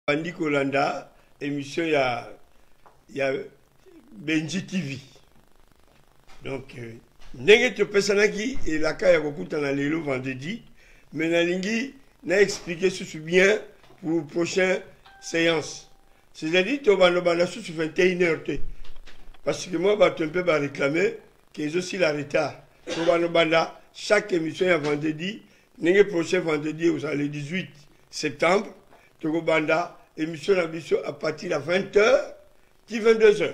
Bandi Kolanda, émission il y a Benji TV. Donc, ndenge to pesanaki et la kaya kokuta na lelo vendredi, mais na lingi n'a expliqué ce bien pour prochaine séance. C'est-à-dire to banda sous 21h. Parce que moi je un peu réclamer qu'ils ont aussi la retard. To banda chaque émission est vendredi, ndenge prochain vendredi vous allez 18 septembre, to banda émission à partir de 20h, qui 22h.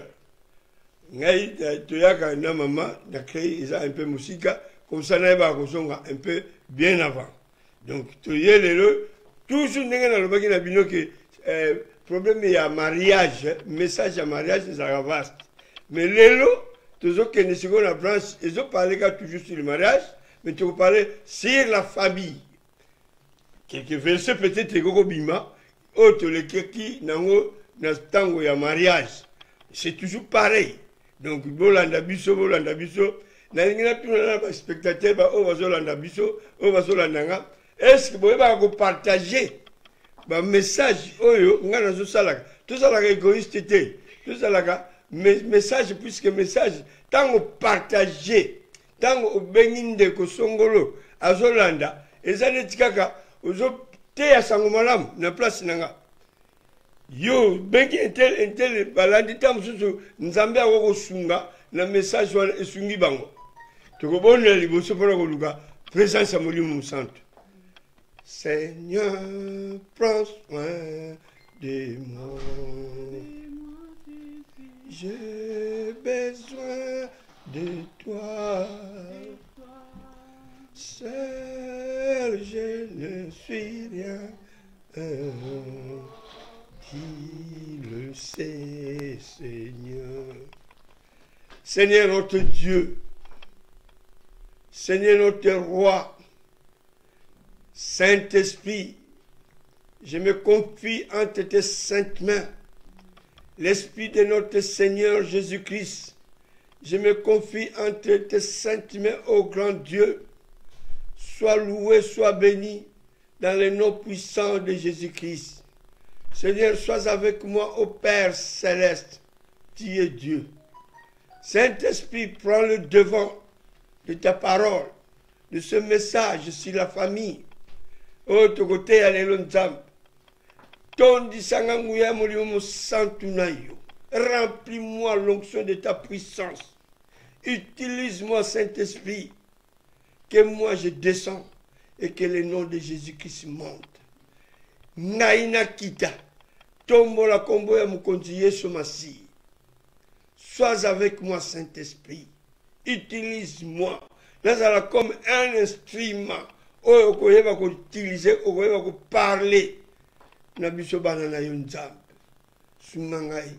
Ngai toyaka na maman na créé un peu musique comme ça na ba kozonga un peu bien avant. Donc toyelelo toujours ndenge na lobaki na bino que problème ya mariage, message ya mariage ça vaste. Mais lelo toujours que ne seconde branche, ils ont parlé toujours sur le mariage, mais tu parler sur la famille. Quelques versets peut-être goko bima autre le qui nango na tango ya mariage. C'est toujours pareil. Donc, bolanda biso, na lingina tuna na spectateur ba o bazolanda biso, o bazolanda nga. Est-ce que vous pouvez partager ba message oyo nga na zo salaka. Tout ça la égoïste té. Tout ça la message puisque message tango partager, tango obenginde ko songolo azolanda. Ezane tikaka ozo te ya sango malamu na place nanga. Yo, bengi intel balandi tamususu nzambe akoko sunga na message wana esungi bango. Tokobonela liboso pona koluka présence ya Molimo Santo. Seigneur, prends soin de moi. J'ai besoin de toi. Seul je ne suis rien. Qui le sait, Seigneur. Seigneur notre Dieu, Seigneur notre Roi, Saint-Esprit, je me confie entre tes saintes mains, l'Esprit de notre Seigneur Jésus-Christ, je me confie entre tes saintes mains, ô grand Dieu, sois loué, sois béni, dans le nom puissant de Jésus-Christ. Seigneur, sois avec moi, ô Père céleste, tu es Dieu. Saint-Esprit, prends le devant de ta parole, de ce message sur la famille. Ô Tokote Alelonzam, ton disangangouya Molimo Santo nayo, remplis-moi l'onction de ta puissance. Utilise-moi, Saint-Esprit, que moi je descends et que le nom de Jésus-Christ monte. Naina kita, tombo la combo ya mukonzi Yesu Masi. Sois avec moi, Saint-Esprit. Utilise-moi. Nazala comme un instrument. Oyo koyeba ko utiliser, okoyeba ko parler. Na biso banana yo nzambe. Sunga ngai,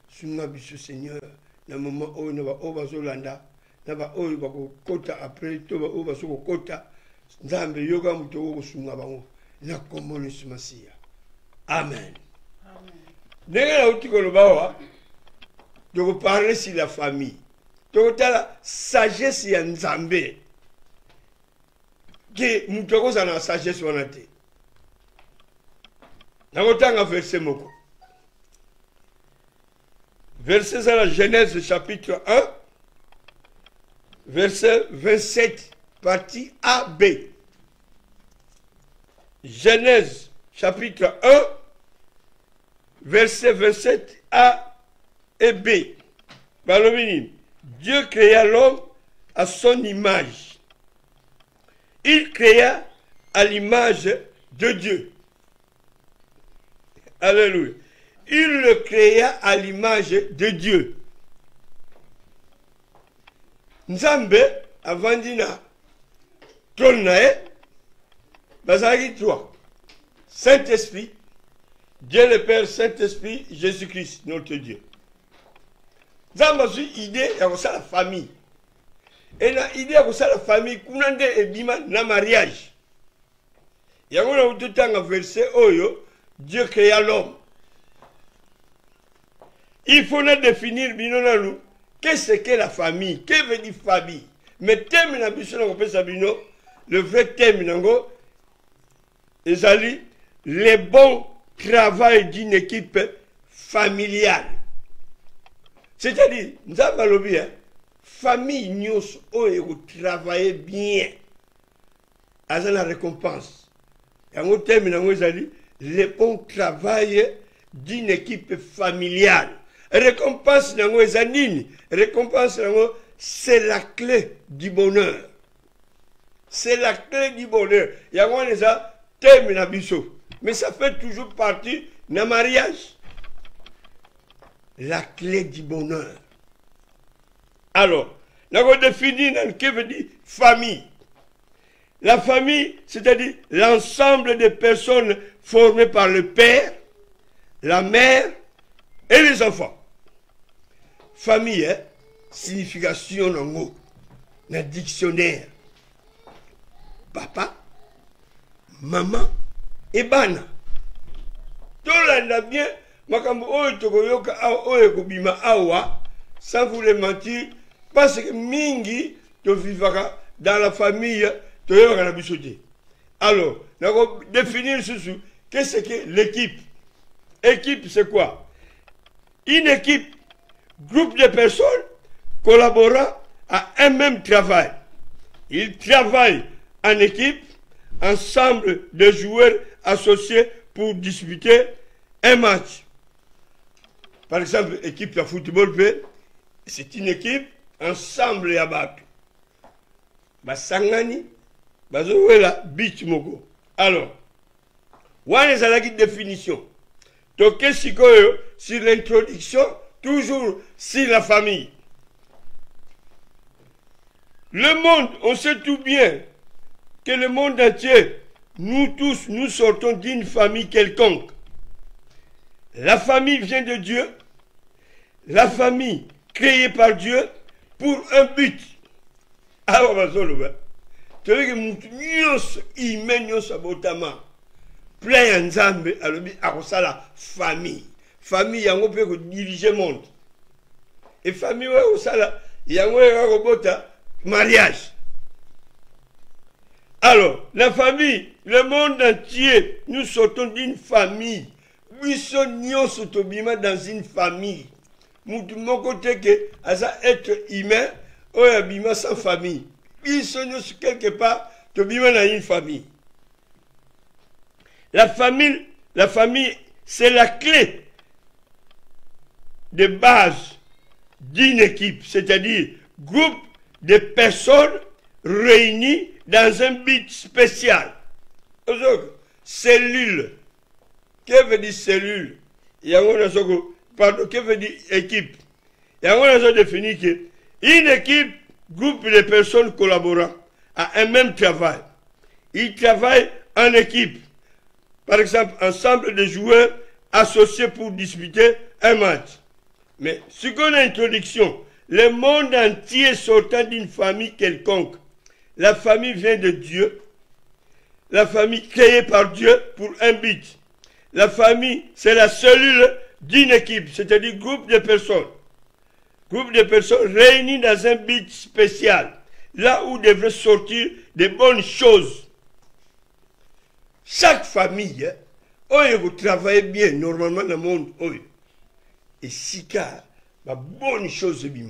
sunga biso Seigneur. Na moment oyo na ba bazolanda, na ba oyo ba ko kota après to ba oyo basoko kota. Nzambe yoga muto ko sunga bango. Na kombo Yesu Masiya. Amen. Ndenge na uti kolobawa, de parler sur la famille. Donc la sagesse ya Nzambe. Qui muto ko sana sagesse wana te. Na kotanga verset moko. Verset dans la Genèse chapitre 1, verset 27, partie A, B. Genèse chapitre 1, verset 27 A et B. Balomini, Dieu créa l'homme à son image. Il créa à l'image de Dieu. Alléluia. Il le créa à l'image de Dieu. Nzambe avandina tronae bazaki toi. Saint-Esprit, Dieu le Père, Saint-Esprit, Jésus-Christ, notre Dieu. Nzambe a une idée ya la famille. Et la idée ya la famille, kunande ebima na mariage. Yango na ututanga verset oyo, Dieu créa l'homme. Il faut définir bino qu'est-ce que la famille, que veut dire famille. Mais thème na biso na kopesa bino, le vrai thème nango ezali les bons travail d'une équipe familiale. C'est-à-dire, nous avons bien, famille nous travaille bien. À la récompense. Et en termes, le bon travail d'une équipe familiale. Récompense, récompense, c'est la clé du bonheur. C'est la clé du bonheur. Il y a des thèmes, mais ça fait toujours partie d'un mariage. La clé du bonheur. Alors, nous avons défini ce que veut dire famille. La famille, c'est-à-dire l'ensemble des personnes formées par le père, la mère et les enfants. Famille, signification en mot, dans le dictionnaire. Papa, maman et bana. Tout le monde bien, sans vous le mentir, parce que mingi te vivra dans la famille. Alors, nous allons définir ceci. Qu'est-ce que l'équipe? Équipe, c'est quoi? Une équipe, groupe de personnes collaborant à un même travail. Ils travaillent en équipe, ensemble de joueurs associés pour disputer un match. Par exemple, équipe de football, c'est une équipe ensemble à battre. Basangani, bazoela beach moko. Alors, on est à la définition. Donc, qu'est-ce que sur l'introduction, toujours sur la famille. Le monde, on sait tout bien que le monde entier, nous tous, nous sortons d'une famille quelconque. La famille vient de Dieu. La famille créée par Dieu pour un but. Alors, tu veux que nous humains sabotama plein nzambe alobi akosala famille. Famille yango peut diriger le monde. Et famille ouais osala yango robota mariage. Alors, la famille, le monde entier, nous sortons d'une famille. Nous sommes sotobima dans une famille. Mon côté que à être humain, ou abima sans famille. Nous sommes quelque part, tobima dans une famille. La famille, c'est la clé de base d'une équipe, c'est-à-dire groupe de personnes réunies dans un but spécial. Cellule. Que veut dire cellule? Pardon, que veut dire équipe? Il y a défini que une équipe, groupe de personnes collaborant à un même travail. Ils travaillent en équipe. Par exemple, ensemble de joueurs associés pour disputer un match. Mais, seconde introduction, le monde entier sortant d'une famille quelconque. La famille vient de Dieu. La famille créée par Dieu pour un but. La famille, c'est la cellule d'une équipe, c'est-à-dire groupe de personnes. Groupe de personnes réunies dans un but spécial. Là où devraient sortir des bonnes choses. Chaque famille, vous travaillez bien normalement dans le monde. Et si car, la bonne chose est bien.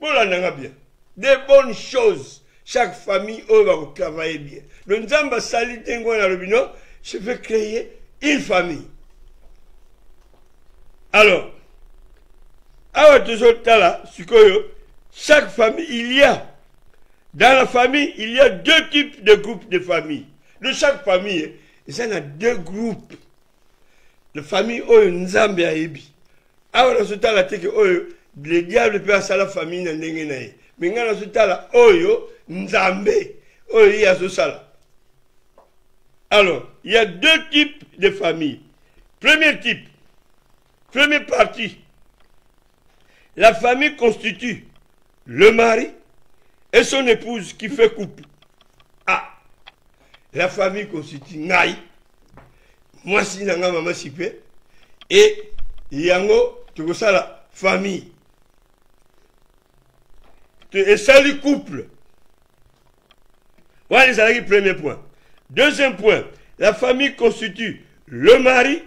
Bien. Des bonnes choses. Chaque famille, va travailler bien. Donc, je vais créer une famille. Alors, chaque famille, dans la famille, il y a deux types de groupes de famille. De chaque famille, il y a deux groupes. De famille, Nzambe Aebi. Alors, le diable peut faire la famille. Mais Nzambe, alors, il y a deux types de familles. Premier type, première partie. La famille constitue le mari et son épouse qui fait couple. Ah, la famille constitue Naï, moi si nanga maman sipé, et yango, tu vois ça la famille. Et ça le couple. Voilà les premier point. Deuxième point, la famille constitue le mari,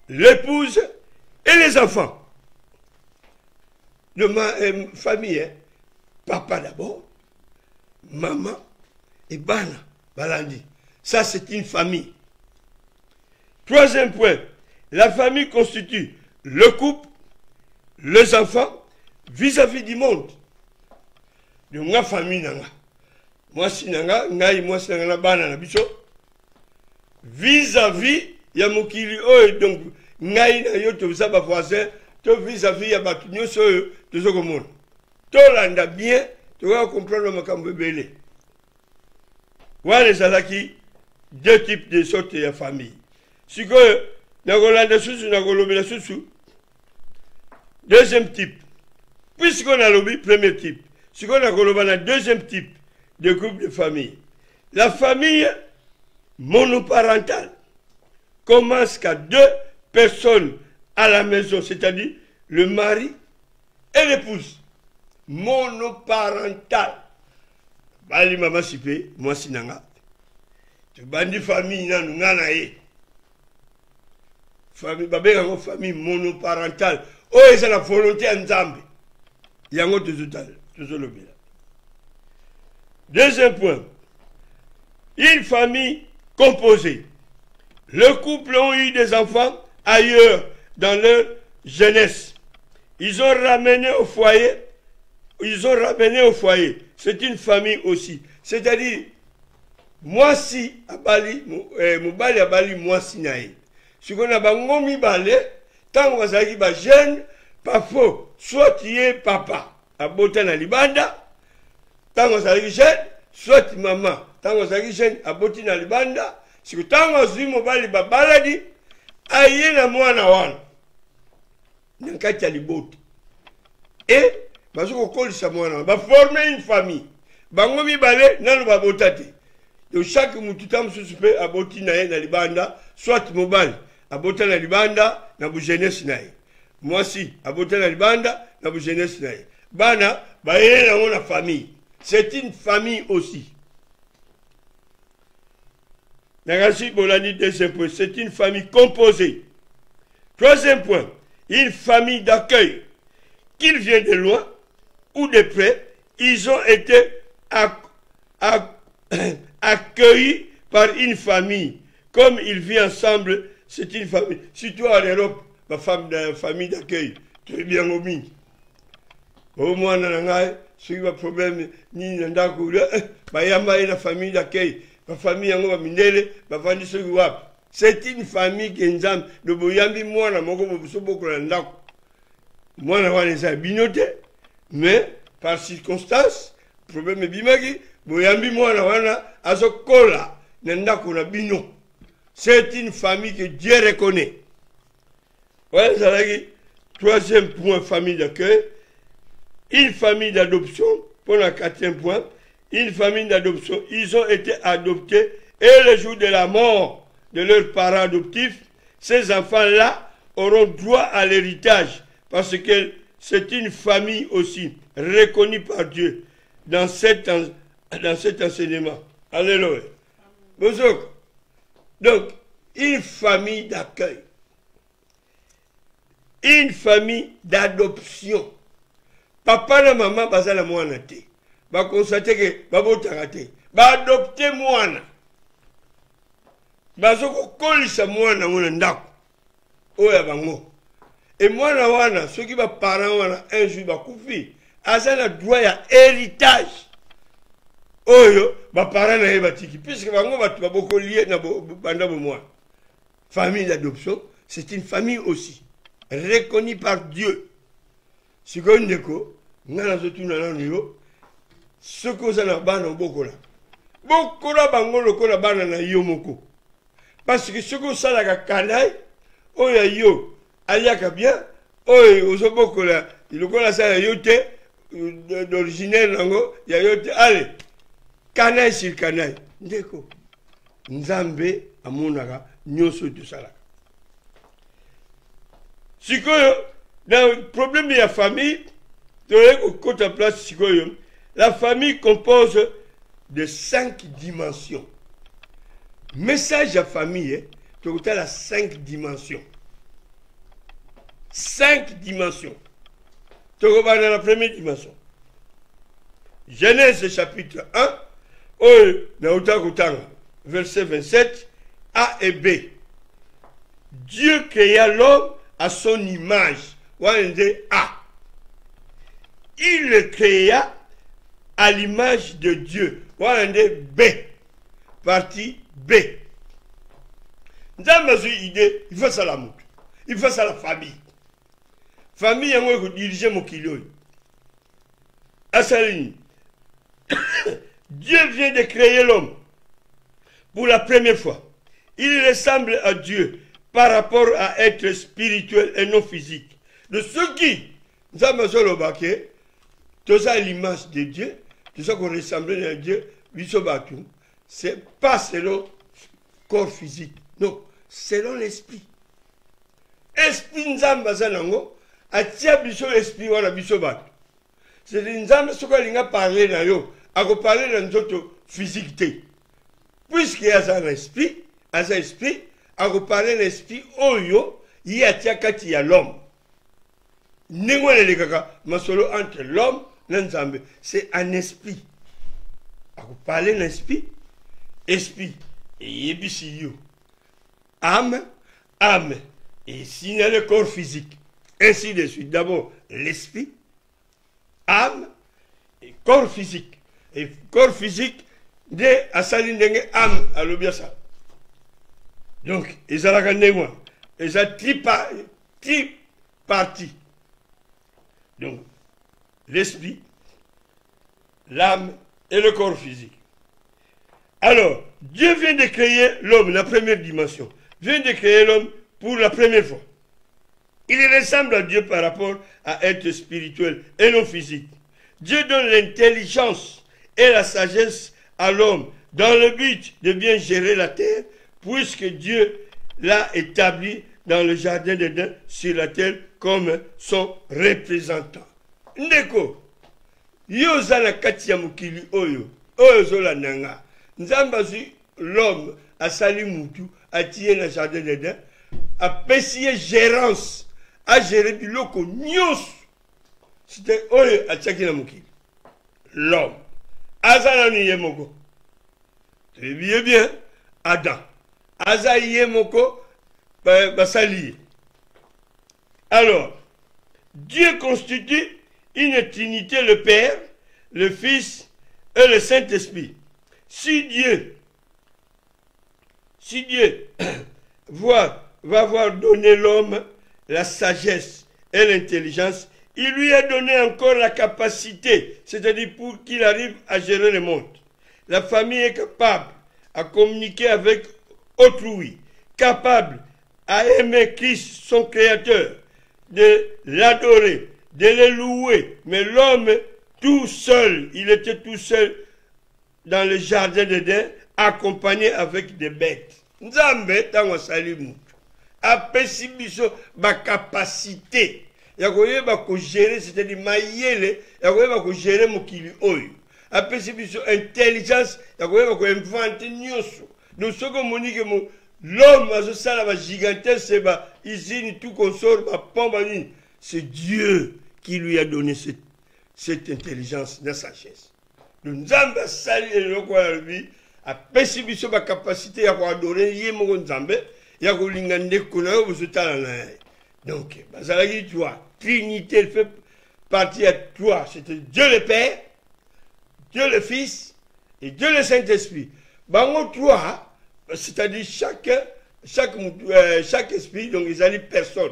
l'épouse et les enfants. De ma famille, hein? Papa d'abord, maman et Bana, Balandi. Ça, c'est une famille. Troisième point, la famille constitue le couple, les enfants, vis-à-vis du monde. De ma famille, moi, si nanga, moi, si nanga, Bana, na biso. Vis-à-vis, ya mokili, oh, donc, ngai na yo, to zaba voisin, to vis-à-vis, ya batunyo, so, to zoko monde. To landa bien, tu vas comprendre ma cambébélé. Voilà les alaki, deux types de sortes de famille. Si que, n'a sous, n'a golobé sous. Deuxième type. Puisqu'on a lobby, premier type. Si qu'on a golobé, deuxième type de groupe de famille. La famille monoparentale commence qu'à 2 personnes à la maison, c'est-à-dire le mari et l'épouse. Monoparental. Bali mama sipe, moi sinanga. Tu bandi famille na nungana ye. Famille babé yango famille monoparentale. Oh, c'est la volonté nzambe. Yango toujours le bila. Deuxième point. Une famille composée. Le couple ont eu des enfants ailleurs dans leur jeunesse. Ils ont ramené au foyer. C'est une famille aussi. C'est-à-dire, moi si, abali, mobali abali, moi si naï. Ce qu'on a bangomi balé, tant qu'on a dit, jeune, pas faux, soit tu es papa, à botan à libanda, tant qu'on a dit jeune, soit maman, tant qu'on a dit jeune, à botin à libanda, c'est que tant qu'on a dit mobali babaladi, aïe na moi na wan. N'enkati à libot. Et, parce qu'on colle ça, va former une famille. Bangomi balé, non, va botate. Donc chaque moututam se peut aboti na libanda, soit mobile, abota na libanda, na bu jeunesse nae. Moi si, abota na libanda, na bu jeunesse nae. Bana, ba yé na famille. C'est une famille aussi. Nagasi Bolani, deuxième point, c'est une famille composée. Troisième point, une famille d'accueil. Qu'ils viennent de loin ou de près, ils ont été accueillis par une famille. Comme ils vivent ensemble, c'est une famille. Si toi en Europe, ma famille d'accueil, tu es bien au mine. Au moins, si tu as un problème, ni n'andako, bah yamba une famille d'accueil, ma famille en minele, ma famille se wap. C'est une famille qui est en de boyambi moi na moko beaucoup n'andako. Moi na wana ça binoté, mais par circonstance, problème bimaki, boyambi moi na wana azokola n'andako na bino. C'est une famille que Dieu reconnaît. Ouais, ça dit, troisième point, famille d'accueil. Une famille d'adoption, pour le quatrième point, une famille d'adoption, ils ont été adoptés et le jour de la mort de leurs parents adoptifs, ces enfants-là auront droit à l'héritage parce que c'est une famille aussi reconnue par Dieu dans cet enseignement. Alléluia. Bonjour. Donc, une famille d'accueil, une famille d'adoption. Papa et maman, baza la moana te. Ba constater que babo tarate. Ba adopter moana. Bazo ko kolisa moana mona ndako. Oya bango. Et moana wana, ceux qui ba parents wana un jour ba kufi, asa na droit ya héritage. Oyo ba parents na yebatiki puisque bango ba boko lié na banda bo moana. Famille d'adoption, c'est une famille aussi reconnue par Dieu. Si vous avez un peu, vous avez un peu, ce que vous avez beaucoup là. Beaucoup là, vous avez un peu. Parce que ce que vous avez un peu, vous avez un peu bien, vous avez beaucoup là. Il y a un peu d'originaire, il y a un peu. Allez, canaille sur canaille. Ndeko, Nzambe, Amonaka, Nyoso de Salaka. Si vous dans le problème de la famille, la famille compose de 5 dimensions. Message à famille, total à 5 dimensions. 5 dimensions. Tokoba dans la première dimension. Genèse chapitre 1, verset 27, A et B. Dieu créa l'homme à son image. A. Il le créa à l'image de Dieu. B. Partie B. Dans ma idée, il faut ça la moutre. Il faut ça la famille. Famille, on va diriger mon kilo. Assaline. Dieu vient de créer l'homme pour la première fois. Il ressemble à Dieu par rapport à être spirituel et non physique. De ce qui, nous avons tout ça l'image de Dieu, tout ça qu'on ressemble à Dieu, c'est pas selon corps physique, non, selon l'esprit. Esprit nzamba zanango, atia biso esprit wala biso batu. C'est nzamba soko linga parler na yo, ako parler na nzoto physique te. Puisque y a un esprit, ako parler l'esprit oyo, y atia kati ya l'homme. Nengwele le kaka, masolo entre l'homme et nzambe, c'est un esprit. Ako parler l'esprit, esprit, et yebisi yo. Âme, et sinon le corps physique. Ainsi de suite. D'abord, l'esprit, âme, et corps physique. Et corps physique, de asalindenge âme à l'obiasa. Donc, ils ont regardé moi. Ils ont tri-parties. Donc, l'esprit, l'âme et le corps physique. Alors, Dieu vient de créer l'homme, la première dimension. Vient de créer l'homme pour la première fois. Il ressemble à Dieu par rapport à être spirituel et non physique. Dieu donne l'intelligence et la sagesse à l'homme dans le but de bien gérer la terre, puisque Dieu l'a établi dans le jardin d'Éden sur la terre comme son représentant. Ndeko, yo zana kati ya mukili oyo zola nanga. Nzambazi l'homme a sali mutu, a tiré le jardin d'Éden, a payé gérance, a géré du loco nyos. C'était oyo a tchaki na mukili. L'homme. Azana ni yemoko. Très bien, Adam. Aza yemoko, basali. Alors, Dieu constitue une trinité, le Père, le Fils et le Saint-Esprit. Si Dieu va avoir donné l'homme la sagesse et l'intelligence, il lui a donné encore la capacité, c'est-à-dire pour qu'il arrive à gérer le monde. La famille est capable à communiquer avec autrui, capable à aimer Christ, son Créateur, de l'adorer, de le louer. Mais l'homme, tout seul, il était tout seul dans le jardin d'Éden, accompagné avec des bêtes. Nzambe, tango salimu, apesi biso ba capacité. Yakoye ba ko gérer, c'est-à-dire mayele, yakoye ba ko gérer mokili oyo. Apesi biso intelligence, yakoye ba ko inventer nyoso. Donc ce que monique l'homme a ça là ba gigantesque, c'est ba usine tout consort ba pomba ni. C'est Dieu qui lui a donné cette intelligence, de sagesse. Donc Nzambe sali eloko ya lui. A pesi biso ba capacité ya ko adorer ye moko Nzambe ya ko linga ndeko na yo bozotala na ye. Donc bazalaki toi trinité elle fait partie à toi, c'était Dieu le Père, Dieu le Fils et Dieu le Saint-Esprit. Bango toi, c'est-à-dire chaque esprit, donc ils allaient personnes.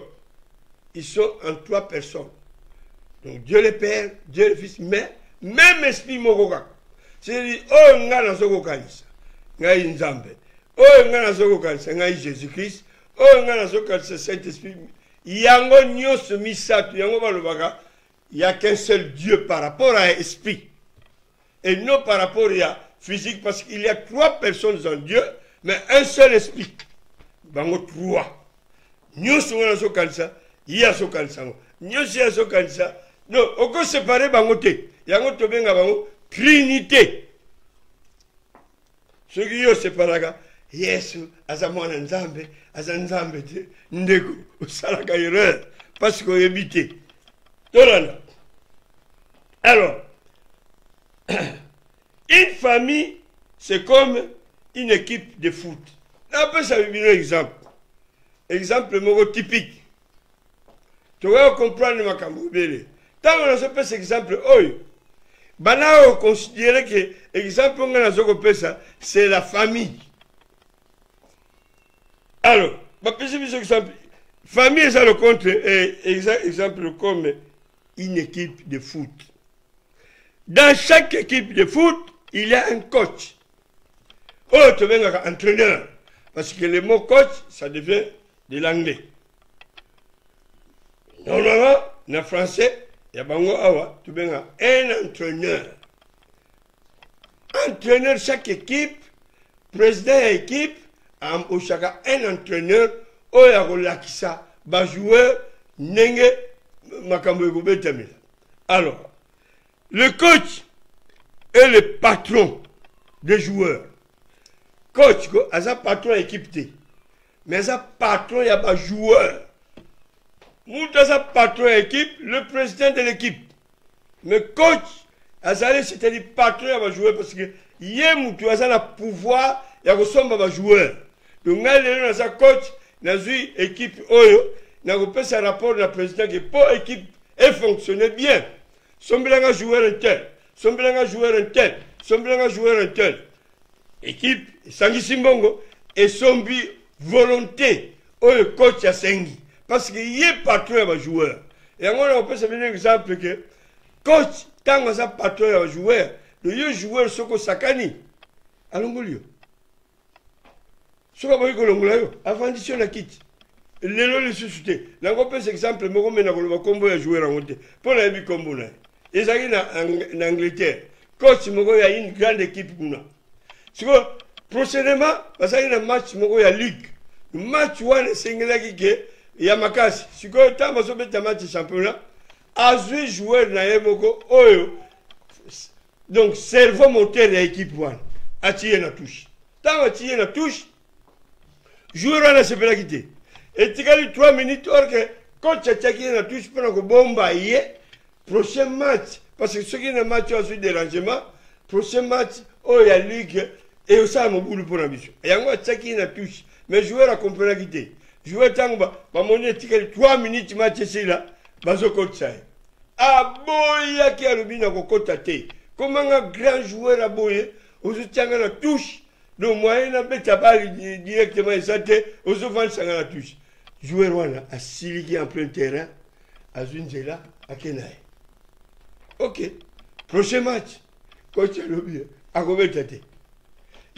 Ils sont en 3 personnes. Donc Dieu le Père, Dieu le Fils, mais même esprit mokoka. C'est-à-dire, oh, nga na soko kanisa, nga Nzambe. Oh, nga na soko kanisa, nga Jésus-Christ. Oh, nga na soko kanisa, Saint-Esprit. Yango nyos misatu, yango balobaka, il n'y a qu'un seul Dieu par rapport à esprit. Et non par rapport à physique, parce qu'il y a 3 personnes en Dieu, mais un seul esprit. Bango 3. Nyos nga na soko kanisa, ya soko kanisa. Nyos ya soko kanisa. Non, on peut séparer bango te. Yango tobenga bango Trinité. Ce qui est séparé, yesu aza mwana nzambe aza nzambe te ndeko osalaka erreur parce qu'oyebi te tolanda. Alors une famille c'est comme une équipe de foot. Napesa bino exemple moko typique tokoki comprendre makambo ebele ntango nazopesa exemple oyo bana oconsidere que exemple nga nazokopesa c'est la famille. Alors bapesi biso exemple famille eza le contre exemple comme une équipe de foot. Dans chaque équipe de foot il y a un coach. Oh, tu viens un entraîneur. Parce que le mot coach, ça devient de l'anglais. Normalement, en français, il y a tu viens un entraîneur. Entraîneur, chaque équipe, président de l'équipe, au chacun un entraîneur, oh, il y a relakisa, bas joueur, nenge, makambo tamila. Alors, le coach est le patron des joueurs. Coach, asa patron équipe T. Mais asa patron, il y a pas joueur. Mouta asa patron équipe, le président de l'équipe. Mais coach, asa c'est-à-dire patron, il y a pas joueur parce que yé moutou asa na pouvoir, il y a ressemble à joueur. Donc là, il y a coach, dans une équipe oyo, n'a pas ce rapport de la président que pour équipe et fonctionner bien. Sombranga joueur un tel, sombranga joueur un tel, sombranga joueur un tel. Équipe Sangi Simbongo et Sombi volonté au coach à Sengi parce qu'il y a patron à joueur. Et on peut se donner un exemple que coach tant que ça patron à joueur, le joueur soko sakani alongolio. Soko boy kolongolayo avant d'édition la quitte. Les lots les suscité. Là on peut exemple mais on met na combo à joueur en monté. Pour la bi combo là. Et ça en Angleterre. Coach Mogo il y a une grande équipe nous. Prochainement, parce qu'il y a un match de la Ligue. Le match c'est il y a Makasi. Si vous avez un match de championnat, à 8 joueurs donc, cerveau moteur de l'équipe. À tirer la touche. Tant que tirer la touche, joueur ne se peut pas quitter. Et tu as 3 minutes, or que quand tu as tiré la touche, pour que bombe prochain match, parce que ce qui est un match à suite dérangement, prochain match, il y a Ligue. Et ça a mon boulot pour l'ambition. Et on va checker une touche. Mais joueur a compris la quitter. Joueur tangba, ma monnaie tique 3 minutes match c'est là, bazo coach. Ah boya qui a le bin à côté. Comment un grand joueur a boyé, on se tient à la touche. Le moyen à mettre la balle directement et ça on se vend à la touche. Joueur wana a siliki en plein terrain, à Zunzela, à Kenaï. Ok. Prochain match. Coach a le bin à combien t'as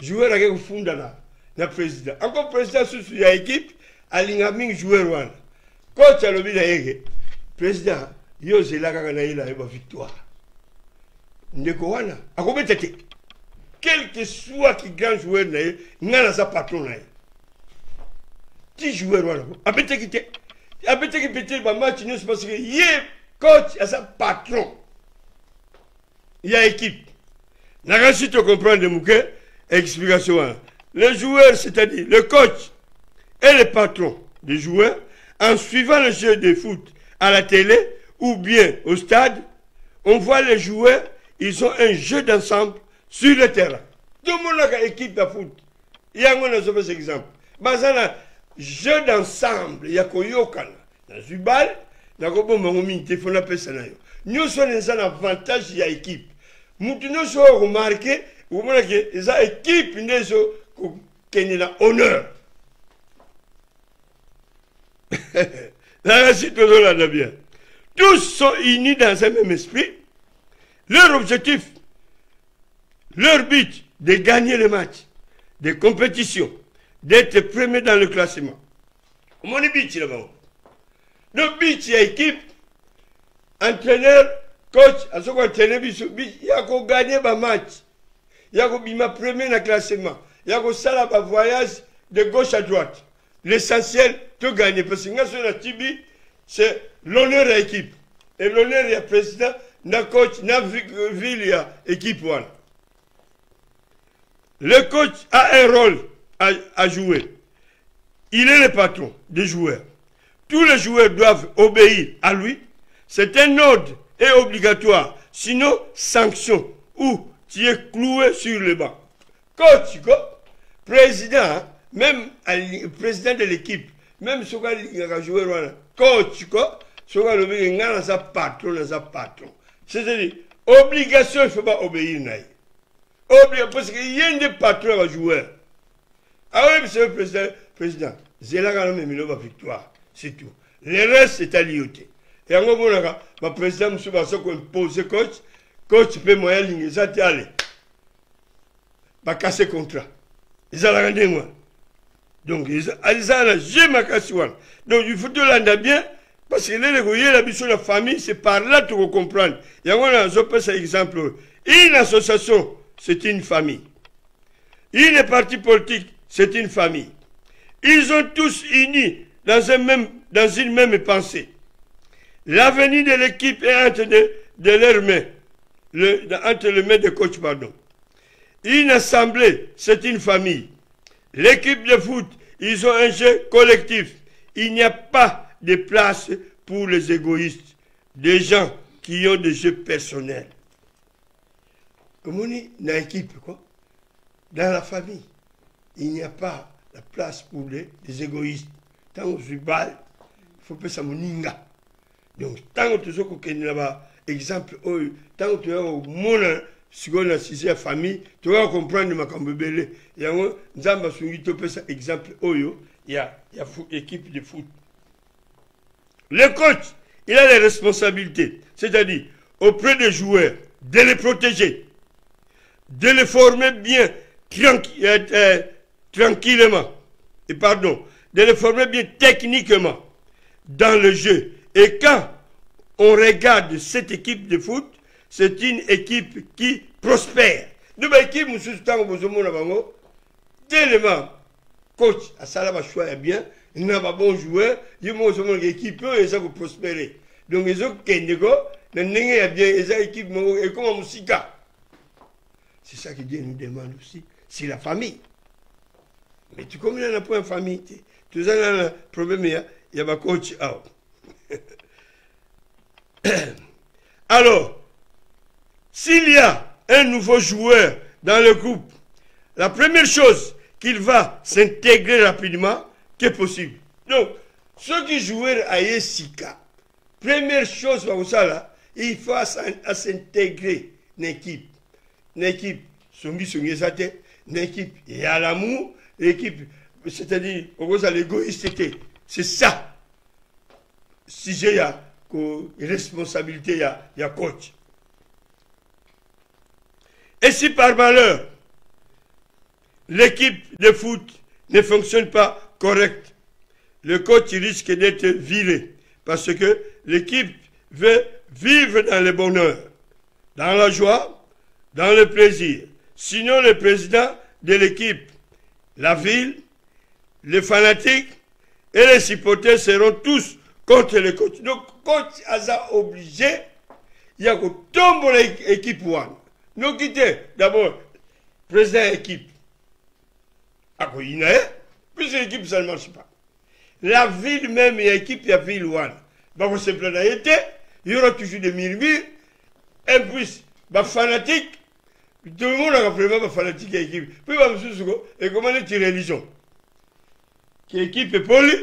joueur avec funda na président encore président sous la équipe alingaming joueur wana coach a lobi na yeke président yo zela kaka na ila ba victoire ndeko wana akobeta te quel que soit qui grand joueur na ye ngana sa patron na ye ti joueur wana abete ki peut-être ba match news parce que ye coach a sa patron il y a équipe na kasi to comprendre muke. Explication. Le joueur, c'est-à-dire le coach et le patron des joueurs, en suivant le jeu de foot à la télé ou bien au stade, on voit les joueurs, ils ont un jeu d'ensemble sur le terrain. Tout le monde a une équipe de foot. Il y a un exemple. Bazana, jeu d'ensemble, il y a Koyokan. Dans une balle, il y a un téléphone à personne. Nous sommes un avantage, il y a équipe. Nous sommes remarqués. Vous voyez que les équipes qui ont honneur. Tous sont unis dans un même esprit. Leur objectif, leur but de gagner le match, de compétition, d'être premier dans le classement. Mon but là-bas. Le but c'est équipe, entraîneur, coach, à ce qu'on entraîne, il y a qu'à gagner le match. Il y a un premier dans le classement. Il y a un voyage de gauche à droite. L'essentiel, de gagner. Parce que c'est l'honneur de l'équipe. Et l'honneur du président, le coach, la ville, l'équipe. Le coach a un rôle à jouer. Il est le patron des joueurs. Tous les joueurs doivent obéir à lui. C'est un ordre et obligatoire. Sinon, sanction ou tu es cloué sur le banc. Coach, président, même président de l'équipe, même si tu as joué, coach, patron. C'est-à-dire, obligation, il ne faut pas obéir. Parce qu'il y a des patrons à jouer. Ah oui, monsieur le président, c'est là qu'on a mis la victoire. C'est tout. Le reste, c'est à l'IOT. Et en gros, le président, monsieur Basso, qu'on pose coach peut moyen ligne, ça t'est allé. Pas casser contrat. Ils ont regardé moi. Donc, ils ont jamais cassé. Donc, il faut te l'entendre bien. Parce que la mission de la famille, c'est par là que tu vas comprendre. Il y a un exemple. Une association, c'est une famille. Une parti politique, c'est une famille. Ils ont tous unis dans une même pensée. L'avenir de l'équipe est entre leurs mains. Entre les mains des coachs, pardon. Une assemblée, c'est une famille. L'équipe de foot, ils ont un jeu collectif. Il n'y a pas de place pour les égoïstes, des gens qui ont des jeux personnels. Comme on dit, dans l'équipe, quoi, dans la famille, il n'y a pas la place pour les égoïstes. Tant que je balle, il faut pas ça moninga. Donc, tant que tu es là-bas, exemple, tant que tu es au monde, si on a six famille, tu vas comprendre ma cambébélé. Il y a un exemple, il y a équipe de foot. Le coach, il a les responsabilités, c'est-à-dire auprès des joueurs, de les protéger, de les former bien, tranquillement, de les former bien techniquement dans le jeu. Et quand on regarde cette équipe de foot, c'est une équipe qui prospère. Nous, équipe, nous sommes tellement coach, à ça va choisir bien, il n'a pas bon joueur, il y a une équipe et ça va prospérer. Donc, ils ont bien, ils ont équipe et comme Moussika. C'est ça que Dieu nous demande aussi, c'est la famille. Mais tu connais un point de famille, tu as un problème, il y a un coach out. Alors, s'il y a un nouveau joueur dans le groupe, la première chose qu'il va s'intégrer rapidement, que possible. Donc, ceux qui jouent à Yesika, première chose, il faut s'intégrer une équipe. Une équipe, une équipe, il y a l'amour, l'équipe, c'est-à-dire, l'égoïstique, c'est ça. Si j'ai une responsabilité, il y a coach. Et si par malheur, l'équipe de foot ne fonctionne pas correct, le coach risque d'être viré parce que l'équipe veut vivre dans le bonheur, dans la joie, dans le plaisir. Sinon, le président de l'équipe, la ville, les fanatiques et les supporters seront tous contre le coach. Donc, coach a obligé, il y a que tomber l'équipe one. Nous quittons d'abord président équipe. Puis l'équipe, ça ne marche pas. La ville même, il y a équipe, il y a ville one. Vous se plaindre, il y aura toujours des murmures. Et puis, les fanatiques, tout le monde a vraiment fanatique à l'équipe. Puis, et comment est la religion? Qui équipe est poli,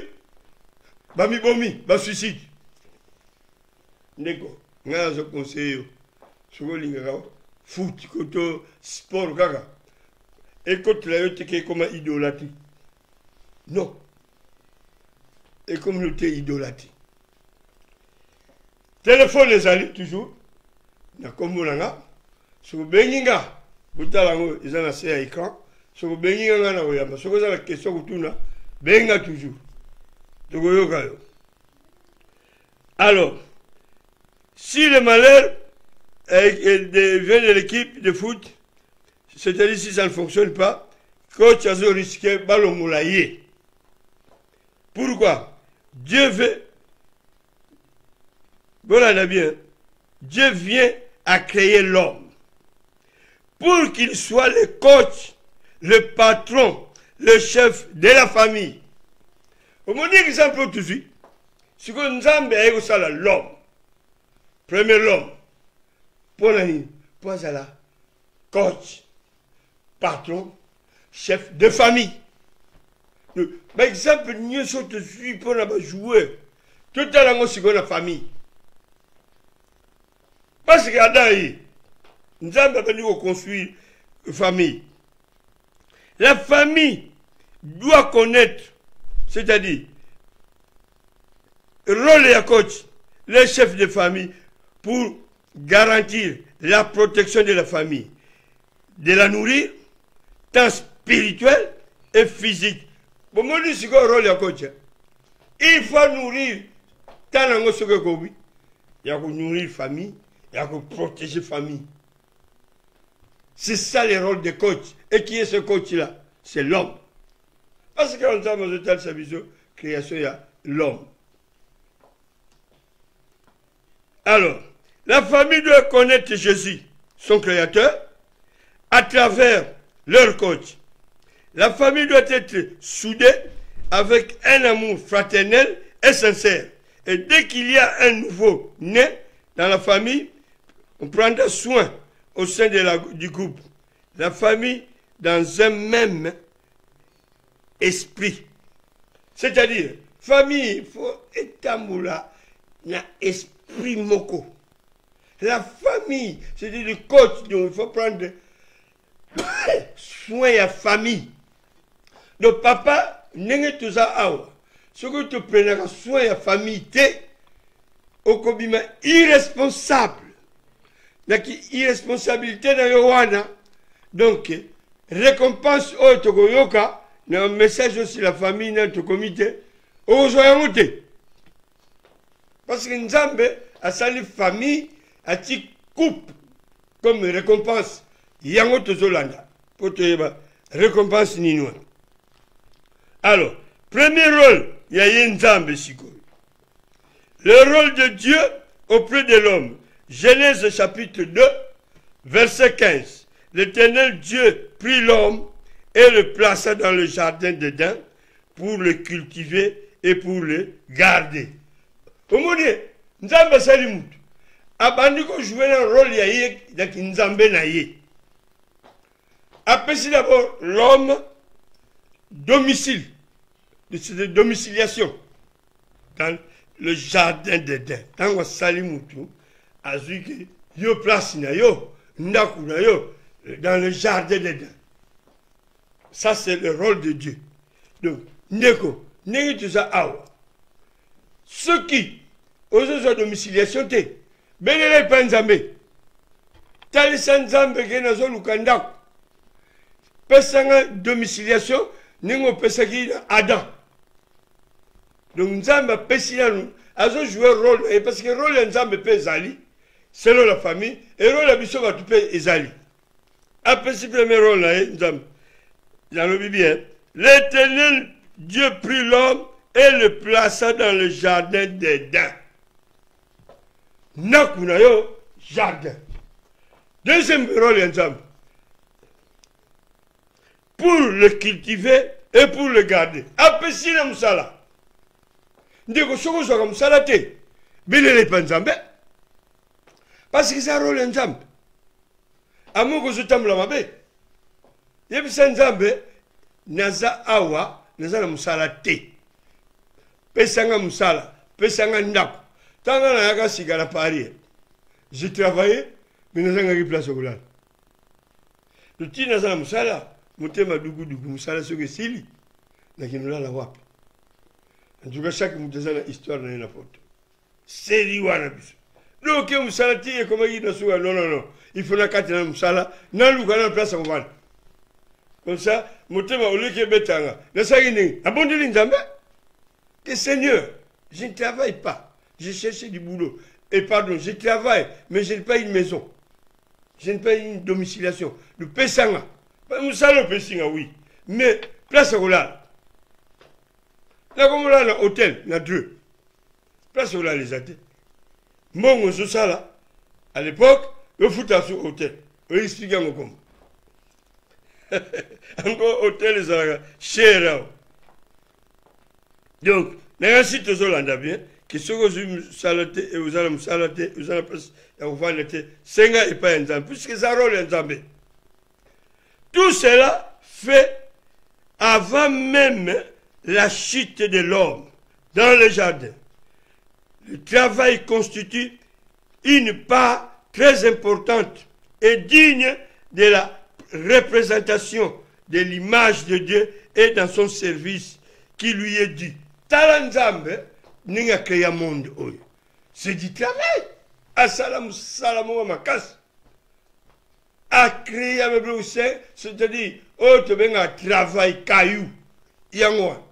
mi bomi, suicide. Neko, on a un conseil. Foot, sport, gaga. Et quand la yote comme idolâtrie. Non. Et communauté idolâtrie. Téléphone les alliés toujours. Na kombolanga. Sur Beninga. Butalango, ils ont assez à écran. Sur Beninga, na oyama. Sur la question que tu as, Benga toujours. Alors, si le malheur vient de l'équipe de foot, c'est-à-dire si ça ne fonctionne pas, coach a risqué balomoulaye. Pourquoi? Dieu veut, voilà bien, Dieu vient à créer l'homme pour qu'il soit le coach, le patron, le chef de la famille. Au mon exemple tout de suite, c'est que nous avons l'homme. Premier l'homme. Pour la coach, patron, chef de famille. Par exemple, nous sommes pour jouer. Tout à l'heure, c'est la famille. Parce que Adam, nous avons construire une famille. La famille doit connaître, c'est-à-dire, le rôle de coach, le chef de famille, pour garantir la protection de la famille, de la nourrir, tant spirituel et physique. Bon, moi, je suis le rôle de coach. Il faut nourrir tant que ce que il y a que nourrir la famille, il y a que protéger la famille. C'est ça le rôle de coach. Et qui est ce coach-là? C'est l'homme. Parce que quand on a sa vision, création, il y a l'homme. Alors, la famille doit connaître Jésus, son créateur, à travers leur coach. La famille doit être soudée avec un amour fraternel et sincère. Et dès qu'il y a un nouveau né dans la famille, on prendra soin au sein du groupe. La famille dans un même esprit. C'est-à-dire, famille, il faut étamoula, un esprit moko. La famille, c'est-à-dire le coach, donc il faut prendre soin de la famille. Donc papa, n'est tout ça awa. Ce que tu prends soin de la famille, t'es au cobima irresponsable. Il y a irresponsabilité dans le wana. Donc, récompense au Togoyoka, il y a un message aussi la famille dans le comité. Au Zoyamote. Parce que Nzambe a sali famille, a ti coupe comme récompense. Yango Tozolanda. Pour te dire, récompense ninoua. Alors, premier rôle, il y a Nzambe Siko. Le rôle de Dieu auprès de l'homme. Genèse chapitre 2, verset 15. L'Éternel Dieu prit l'homme et le plaça dans le jardin d'Éden pour le cultiver et pour le garder. Au moment où Nzambe Salimut, abandiko jouer un rôle yaye dans Nzambe naye. Après d'abord l'homme domicile, de domiciliation dans le jardin d'Éden. Tant que Salimutu a dit que yo place na yo, ndaku na yo, dans le jardin d'Éden. Ça, c'est le rôle de Dieu. Donc, Ndeko, n'est tout ça awa. Ceux qui, aux autres domiciliations, t'es, benele panzambe, talisan zambe genazo lukandak, pesanga domiciliation, n'engo pesagi Adam. Donc, Nzamba pesina nous, azo jouer rôle, et parce que rôle Nzamba pe zali, selon la famille, et rôle abisso va tout pe ezali. Après ce premier rôle là, dans le Bible, l'Éternel Dieu prit l'homme et le plaça dans le jardin d'Éden. Nakunayo, jardin. Deuxième rôle ensemble. Pour le cultiver et pour le garder. Après si la moussala. Ndeko soko soka moussala te. Bilele panzambe. Parce que c'est un rôle ensemble. Amoko zotamula mabe. Yebisa nzambe naza awa naza na musala te. Pesanga musala, pesanga ndako. Tanga na yaka sigala Paris. J'ai travaillé, mais naza ngaki place okulala. Luti naza na musala, mutema dugu musala soke sili na kinulala wapi. En tout cas chaque muteza na histoire na photo. Seri wana biso. Donc musala ti comme il na suwa non. Il faut la carte dans le musala, dans le place en voile. Comme ça, motema au lieu que betanga. Ne sagini, abondeli nzambe. Que Seigneur, je ne travaille pas. J'ai cherché du boulot. Et pardon, je travaille, mais je n'ai pas une maison. Je n'ai pas une domiciliation. Le pesanga. Musala pesanga, oui. Mais place au là. Là comme là, dans l'hôtel, dans deux. Place au là les athées. Mon à l'époque, le foot à ce hôtel. On explique comment. encore hôtel ezalaka cher awa. Donc nayasi tozolanda bien ke soki ozwi mosala te e ozala mosala te ozala mpasi ya kovanda te senga epai ya nzambe puisque eza role ya nzambe. Tout cela fait avant même la chute de l'homme dans le jardin. Le travail constitue une part très importante et digne de la représentation de l'image de Dieu et dans son service qui lui est dû. Talanzambe n'inga créé monde oyo. C'est du travail. Asalamu salamu makas. A créé avec le c'est-à-dire oh tu benga travail caillou. Yangwa.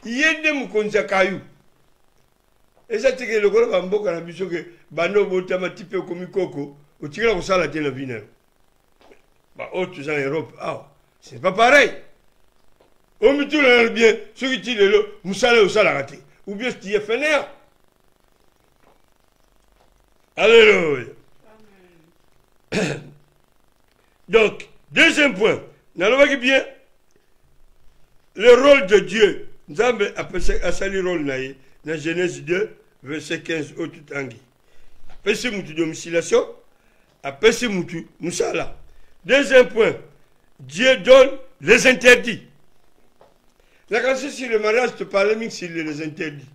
Yende mukonza caillou. Et ça, c'est que le gros bambo quand on que bano botama type comme coco, au tigre on sala la vine. Bah, autres en Europe, ah, c'est pas pareil. On me tout le bien, ceux qui tirent le moussala au salarati, ou bien ce qui est fainéant. Alléluia. Donc, deuxième point, nous allons bien le rôle de Dieu. Nous avons appelé le rôle dans Genèse 2. Verset 15, au tout angi. Après ce moutou domiciliation, après ce moutou moussala. Deuxième point, Dieu donne les interdits. La canción sur le mariage te parle même sur les interdits.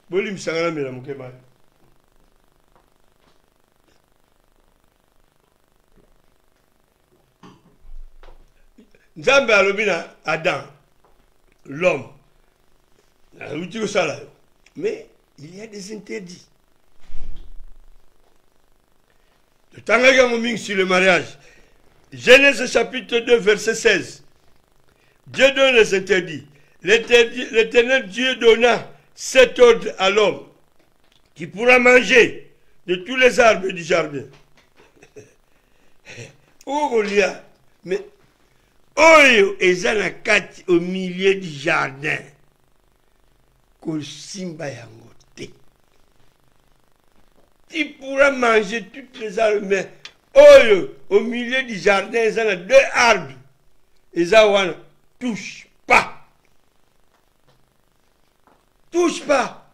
Bolim sangala me la mukeba. Nzambe alobina Adam, l'homme. Mais il y a des interdits. Le Tangagamoming sur le mariage. Genèse chapitre 2, verset 16. Dieu donne les interdits. L'Éternel Dieu donna cet ordre à l'homme qui pourra manger de tous les arbres du jardin. Ogolia, mais Oyo ezanakati au milieu du jardin. Simba yango. Tu pourras manger toutes les arbres, mais au milieu du jardin, il y a deux arbres. Et ça, ne touche pas. Touche pas.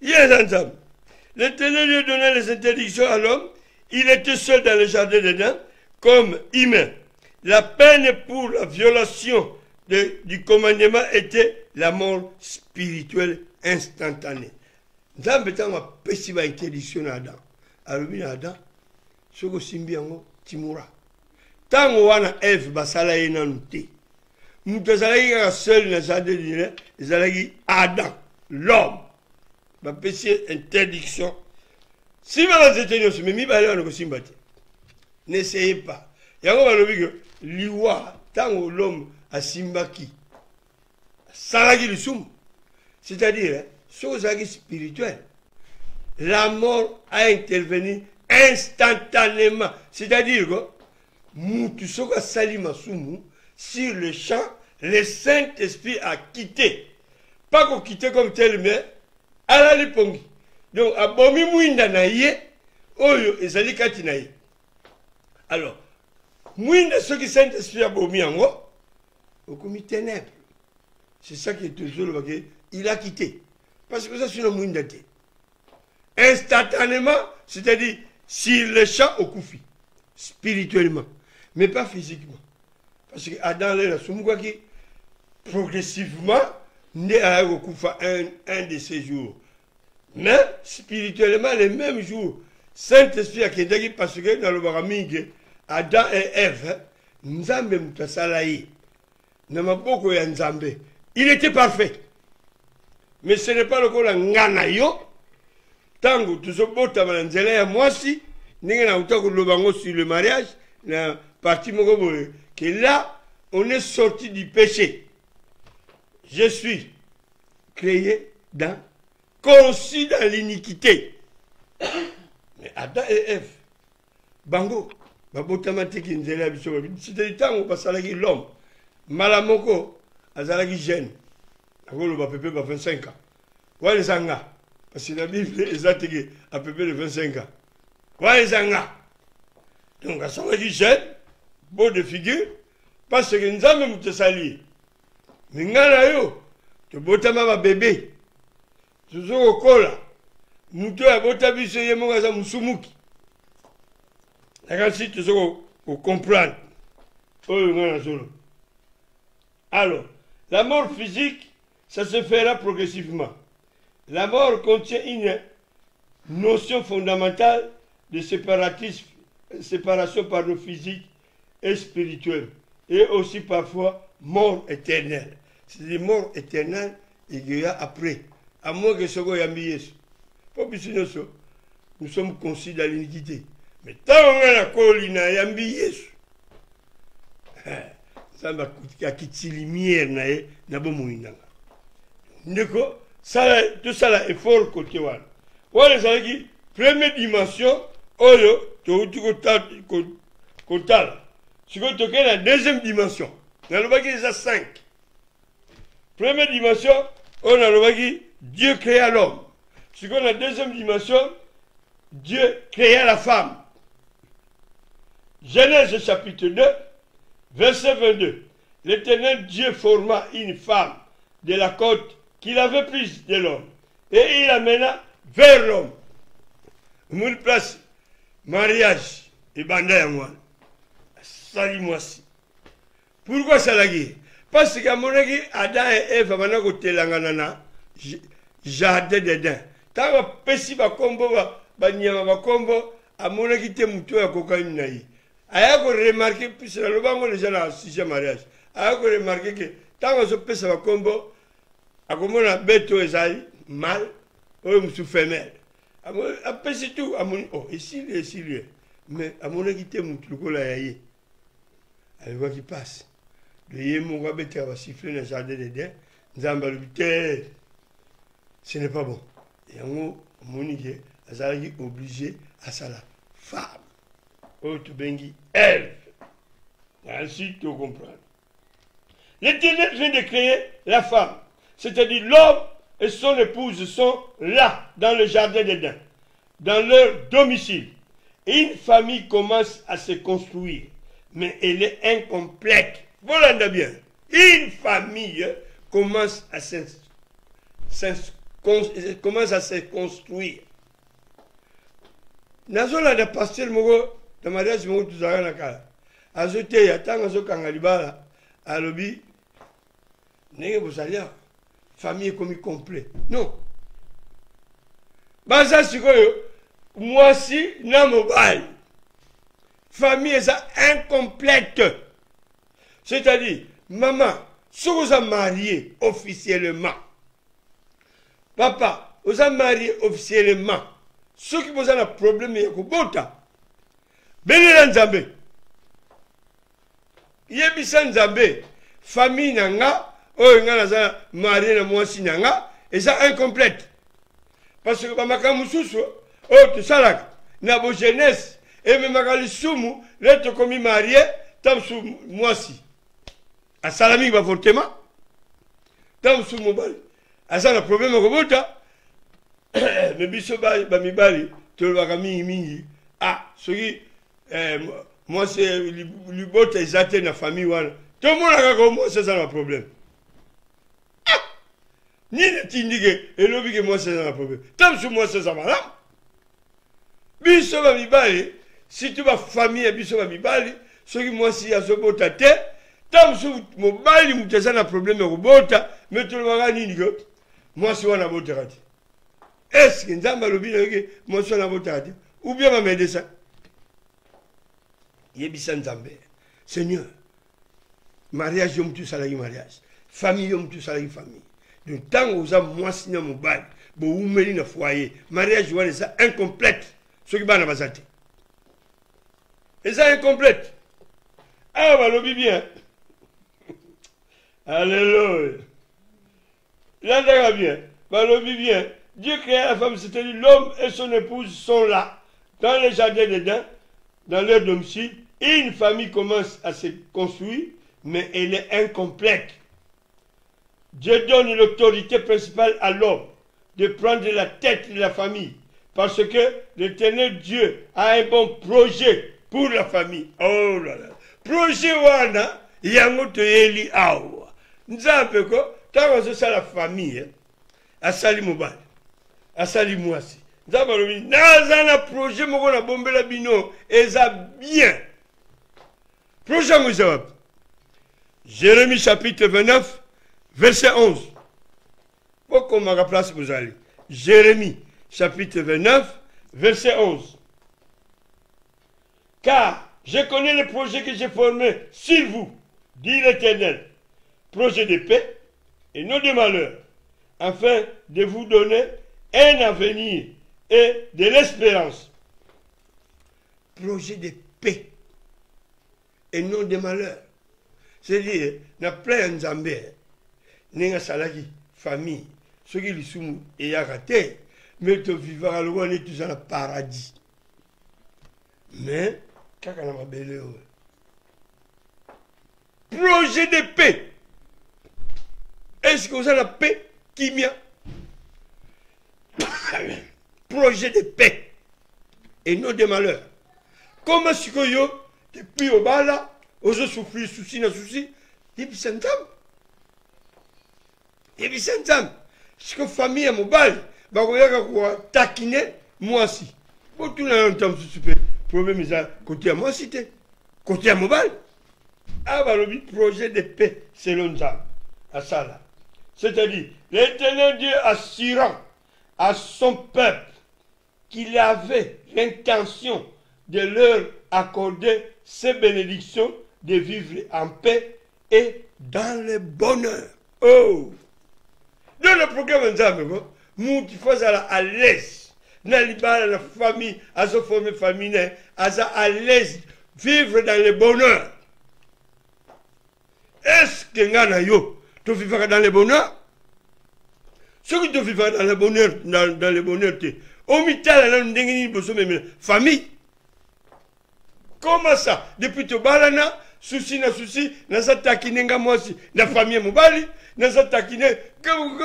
L'Éternel lui donnait les interdictions à l'homme. Il était seul dans le jardin d'Éden, comme humain. La peine pour la violation du commandement était la mort spirituelle instantanée. Nzambe tanga pesi ba interdiction na Adam. Alobi na Adam soko simbi yango timura. Tango wana Eve basala ye nanu te. Mutu azalaki kaka seul na jardin d'Éden, ezalaki Adam, l'homme. Ba pesi interdiction. Si ba nzete nyonso mais mibale wana kosimba te. N'essayez pas. Yango balobi ke liwa tango l'homme asimbaki. Salaki lisumu. C'est-à-dire chose spirituelle. La mort a intervenu instantanément. C'est-à-dire que sur le champ, le Saint-Esprit a quitté. Pas qu'on quitté comme tel, mais à la lipongi. Donc, à Bomi Mouinda Naye, Oyo et Zali Katinaye. Alors, Mouinda, ce qui Saint-Esprit a Bomi en haut, au comité ténèbres. C'est ça qui est toujours le bagage. Il a quitté. Parce que ça, c'est le monde d'été. Instantanément, c'est-à-dire, sur le champ au koufi, spirituellement, mais pas physiquement. Parce que Adam, là, progressivement, né à un de ces jours. Mais, spirituellement, les mêmes jours, Saint-Esprit a quitté parce que dans le baraming, Adam et Ève, Nzambe Moutasalaï, Namaboko et Nzambe, il était parfait. Mais ce n'est pas le cas de Nganayo. Tango, tout ce beau tabac, moi aussi, n'est sur le mariage, la partie que là, on est sorti du péché. Je suis créé conçu dans l'iniquité. Mais Adam et Ève, Bango, c'est-à-dire tango, parce que l'homme, Malamoko, Azalagi jeune. Il a à peu près 25 ans. Quoi Zanga? Parce que la Bible est à peu près de 25 ans. Quoi Zanga? Donc, à son jeune, beau de figure, parce que nzambe mutosali mingana yo tobotama ba bébé tuzo kola muto ya bota biso ye monga za musumuki nakasi tuzo ko comprendre oyo ngana solo. Alors la mort physique ça se fera progressivement. La mort contient une notion fondamentale de séparation par le physique et spirituel, et aussi parfois mort éternelle. C'est des morts éternelles et qu'il y a après. À moins que ce soit Yesu. Nous sommes conscients de l'iniquité. Mais tant qu'on a la colline, Yambi Yesu. Ça m'a coûté à quitter les lumières, n'a pas mouinanga. D'accord? Tout ça là est fort côté wan. Voilà ça qui première dimension oyo tu kotal. Si tu toquer la deuxième dimension, dans le bagage à 5. Première dimension, on a le bagage Dieu créa l'homme. Si on a la deuxième dimension, Dieu créa la femme. Genèse chapitre 2, verset 22. L'Éternel Dieu forma une femme de la côte qu'il avait prise de l'homme, et il l'amena vers l'homme. Une place, mariage, et banda moi. Salis-moi si. Pourquoi ça l'a gué? Parce qu'à mon avis, Adam et Eve, maintenant que tu l'as jardin d'Eden. Tant que pesi ba combo, ba nyama ba combo, à mon avis, tu es moutou à cocaïne naï. Aya ko remarqué, puis c'est le bango déjà dans le sixième mariage. Aya ko remarqué que tant que je pèse ba combo, à comment on a bête ezali mal, ou moutou femelle. À pesi tout, à mon oh ici lui, mais à mon avis, tu es moutou ko la yaye. Elle voit qui passe. Le yémon va bêter va siffler dans le jardin d'Eden. Ce n'est pas bon. Et en gros, Monique, elle est obligée à ça la femme. Oh, tu bengi, elle. Ainsi, tu comprends. L'Éternel vient de créer la femme. C'est-à-dire l'homme et son épouse sont là, dans le jardin d'Eden, dans leur domicile. Et une famille commence à se construire. Mais elle est incomplète. Voilà bien. Une famille commence à se construire. Nazola de pasteur mogo de mariage mogo tuzaka na kala. Azote ya tanga zo kangalibala alobi nenge bosalia famille comme complet. Non. Baza sikoyo mwasi na mobile. Famille est incomplète. C'est-à-dire, maman, si vous êtes marié officiellement, papa, vous êtes marié officiellement, ceux qui vous ont un problème, il y a un Bénélan Nzambe. Yebisa Nzambe, famille nanga, oh, nga marié na mwasi nanga, et ça incomplète. Parce que mamaka mususu, oh, tout ça là, na bo jeunesse. Et même magali sumu, l'être commis marié, tam sou moisi. A salami va fortement. Tam sou mobile. A ça le problème au robota. Mais biso ba mi bali, tu le vas mingi. Ah, celui moi c'est lui botte exacté na famille wana. Tout le monde a comme moi c'est ça le problème. Ah! Ni ne tindige et le que moi c'est ça le problème. Tam sou moi c'est ça madame. Biso ba mi bali. Si tu vas famille et biso mibali, ceux qui moi si à ce bota te, tam sou mobile mutesa na problème au bota, mais tu le vas nini que moi si on a bota rati. Est-ce que nzamba lobi na que moi si on a bota rati ou bien ma m'aider ça? Yebisa nzambe. Seigneur, mariage yom tu salagi mariage, famille yom tu salagi famille. Donc tant que vous avez moi si na mobile, bo oumeli na foyer, mariage wana ça incomplète. Ceux qui ba na bazate. Et ça est complète. Ah, bah, le bien. Alléluia. Là, d'accord bien. Bah, le bien. Dieu créa la femme, c'est-à-dire l'homme et son épouse sont là, dans le jardin d'Eden, dans leur domicile. Et une famille commence à se construire, mais elle est incomplète. Dieu donne l'autorité principale à l'homme de prendre la tête de la famille, parce que l'Éternel Dieu a un bon projet pour la famille. Oh là là. Projet wana, yango toyeli awa nzambe ko tango azosala famille asali mobali asali mwasi nzambe alobi naza na projet moko na bombela bino eza bien projet yango eza wapi? Jérémie chapitre 29 verset 11 bokomaka place bozali. Jérémie chapitre 29 verset 11. Car je connais les projets que j'ai formés sur vous, dit l'Éternel, projet de paix et non de malheur, afin de vous donner un avenir et de l'espérance. Projet de paix et non de malheur. C'est-à-dire, na plein nzambe, nenga salaki famille, ceux qui sont et a raté, mais tu vivras loin et tu dans le paradis. Mais, quand on a ma belle, projet de paix. Est-ce que vous avez la paix qui vient? Projet de paix et non de malheur. Comment est-ce que yo, depuis au bas là, aux souffrir, souci, na souci, depuis Saint-Am. Depuis Saint-Am. Parce que famille à mobile, bah, vous avez taquiner, moi aussi. Pour tout le temps, le problème est côté à moi cité. Côté à mobile. Ah, bah, le projet de paix, selon ça, à ça là. C'est-à-dire, l'Éternel Dieu assurant à son peuple qu'il avait l'intention de leur accorder ces bénédictions de vivre en paix et dans le bonheur. Oh! Dans le programme d'Amérique, nous faisons à l'aise. Dans la famille, à sa famille féminine, à l'aise, vivre dans le bonheur. Est-ce que tu vivras dans le bonheur? Ce que tu vivras dans le bonheur, dans le bonheur, au milieu famille. Comment ça? Depuis que tu balana, souci na souci, na sa takinenga moi aussi, na famille mobali, na sa takine,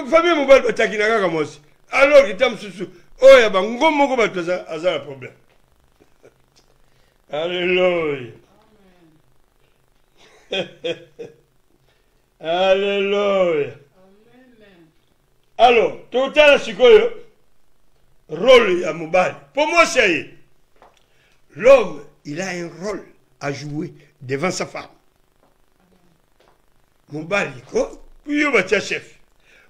famille mobali takinanga kama moi aussi. Alors que tam souci, oh ya ba ngomo ba toza azala problème. Alléluia. Alléluia. Alors, tout à l'heure, rôle à mobali. Pour moi, c'est l'homme, il a un rôle à jouer devant sa femme. Mobali, quoi? Puis il va être chef.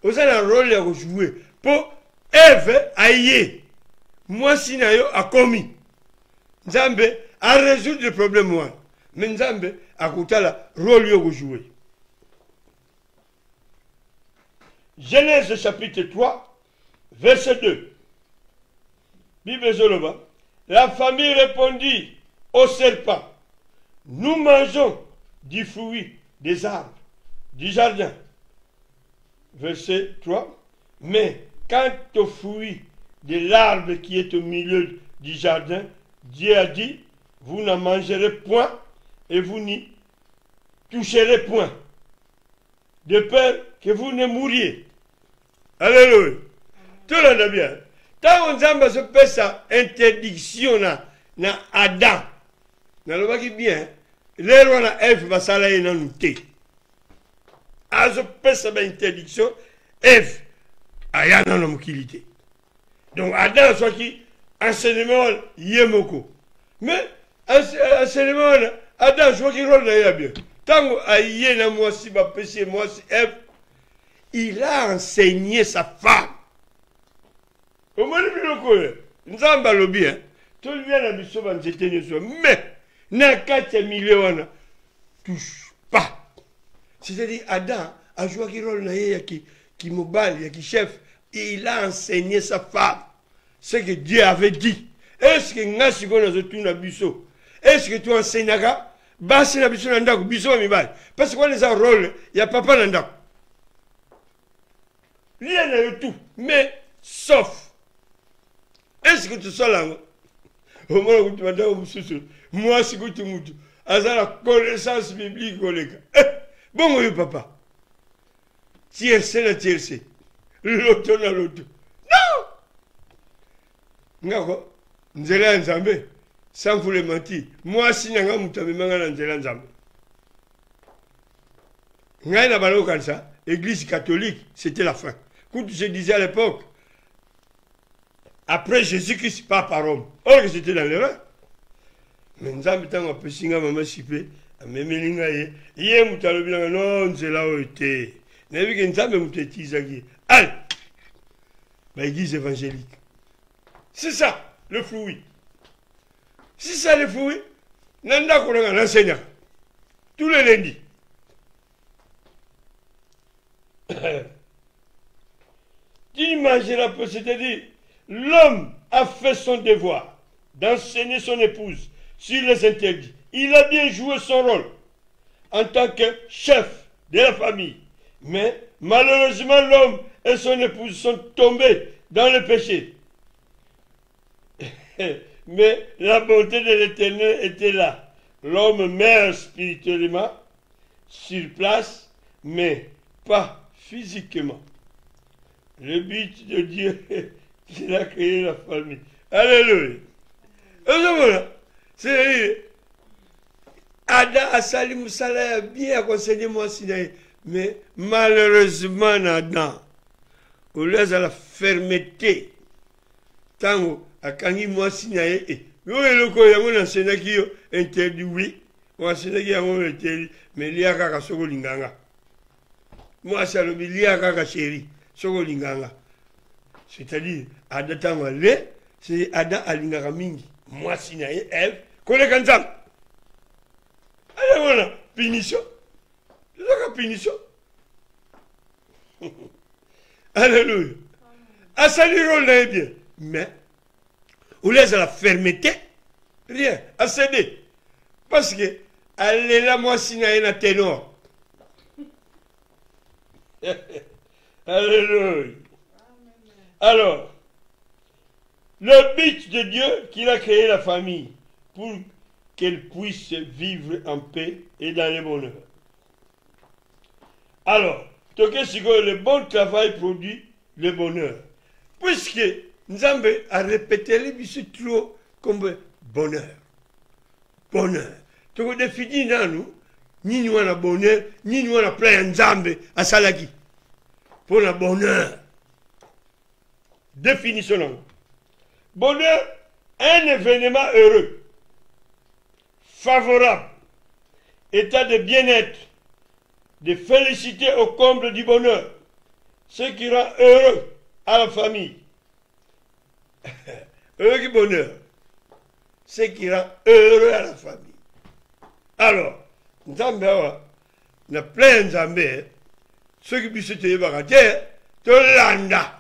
Vous avez un rôle à jouer pour Ève aïe. Moi, si nayo a commis. Nzambe a résoudre le problème, moi. Mais Nzambe a coûté le rôle à jouer. Genèse chapitre 3, verset 2. Bible Zoloba. La famille répondit au serpent, nous mangeons du fruit des arbres, du jardin. Verset 3. Mais quant au fruit de l'arbre qui est au milieu du jardin, Dieu a dit, vous n'en mangerez point et vous n'y toucherez point, de peur que vous ne mouriez. Alléluia. Tout le monde bien. Tant qu'on se fait sa interdiction na Adam, na le qui bien, les lois na Ève va s'aller dans nous té. A se fait sa interdiction, Ève a y a dans l'homme qui. Donc Adam soit qui enseignement yemoko. Mais enseignement Adam soit qui rôle na bien. Tant a y na moi si va péché moi si Ève, il a enseigné sa femme. Au moins, nous avons le bien. Tout le bien a mis sur mais n'a qu'à millions touche pas. C'est-à-dire, Adam a joué un rôle qui mobile, qui chef. Il a enseigné sa femme ce que Dieu avait dit. Est-ce que nous avons tout na biso? Est-ce que tu enseigneras? Basi na biso nanda ko biso mibali. Parce que quand les a rôle, il y a papa nanda. Rien n'a eu tout, mais sauf. Est-ce que tu sois là? Au moins, tu vas dire, moi, si tu m'as dit, la connaissance biblique, collègue. Bon, oui, papa. Tiercé na tiercé. L'auto na l'auto. Non! Ngako, nzela nzambe. Sans vous le mentir. Moi, si n'a pas moutamé manga nzela nzambe. Église catholique, c'était la fin. Quand je disais à l'époque, après Jésus-Christ, pas par Rome. Or que c'était dans l'erreur. Mais nous avons tant un peu singa maman sipé, à même linga yé mutalo bien non c'est là où était. N'avez que nous avons muteti zagi. Allez, l'église évangélique. C'est ça le fruit. C'est ça le fruit. Nanda qu'on a l'enseignant tous les lundis. Tu imagineras peu, c'est-à-dire l'homme a fait son devoir d'enseigner son épouse sur les interdits. Il a bien joué son rôle en tant que chef de la famille. Mais malheureusement, l'homme et son épouse sont tombés dans le péché. Mais la bonté de l'Éternel était là. L'homme meurt spirituellement sur place, mais pas physiquement. Le but de Dieu, qu'il a créé la famille. Alléluia. C'est-à-dire, Adam a sali Moussala bien conseillé moi mais malheureusement Adam, au lieu de la fermeté, tant à Kangi moi signé, nous le coyons enseignant qui interdit oui, on enseignant qui a interdit, mais il y a qu'à Sogolinganga. Moi, c'est le milliard à chéri, Sogolinganga. C'est-à-dire, Adam c'est Adam Alingara Mingi. Moi, signé, Ève, connaît quand ça. Allez, voilà, punition. C'est ça que punition. Alléluia. À salir, on l'a bien. Mais, on laisse la fermeté, rien, à céder. Parce que, allez là, moi, signé, na ténor. Alléluia. Alors, le but de Dieu qu'il a créé la famille pour qu'elle puisse vivre en paix et dans le bonheur. Alors, le bon travail produit le bonheur. Puisque Nzambe a répété les bisous trop comme bonheur. Bonheur. Donc, définit dans nous, ni nous en a bonheur, ni nous en a plein Nzambe à Salaki. Pour le bonheur. Définissons. Bonheur, un événement heureux, favorable, état de bien-être, de félicité au comble du bonheur, ce qui rend heureux à la famille. Heureux du bonheur, ce qui rend heureux à la famille. Alors, Nzambe, on a plein de Nzambe, ceux qui puissent te dire, te landa.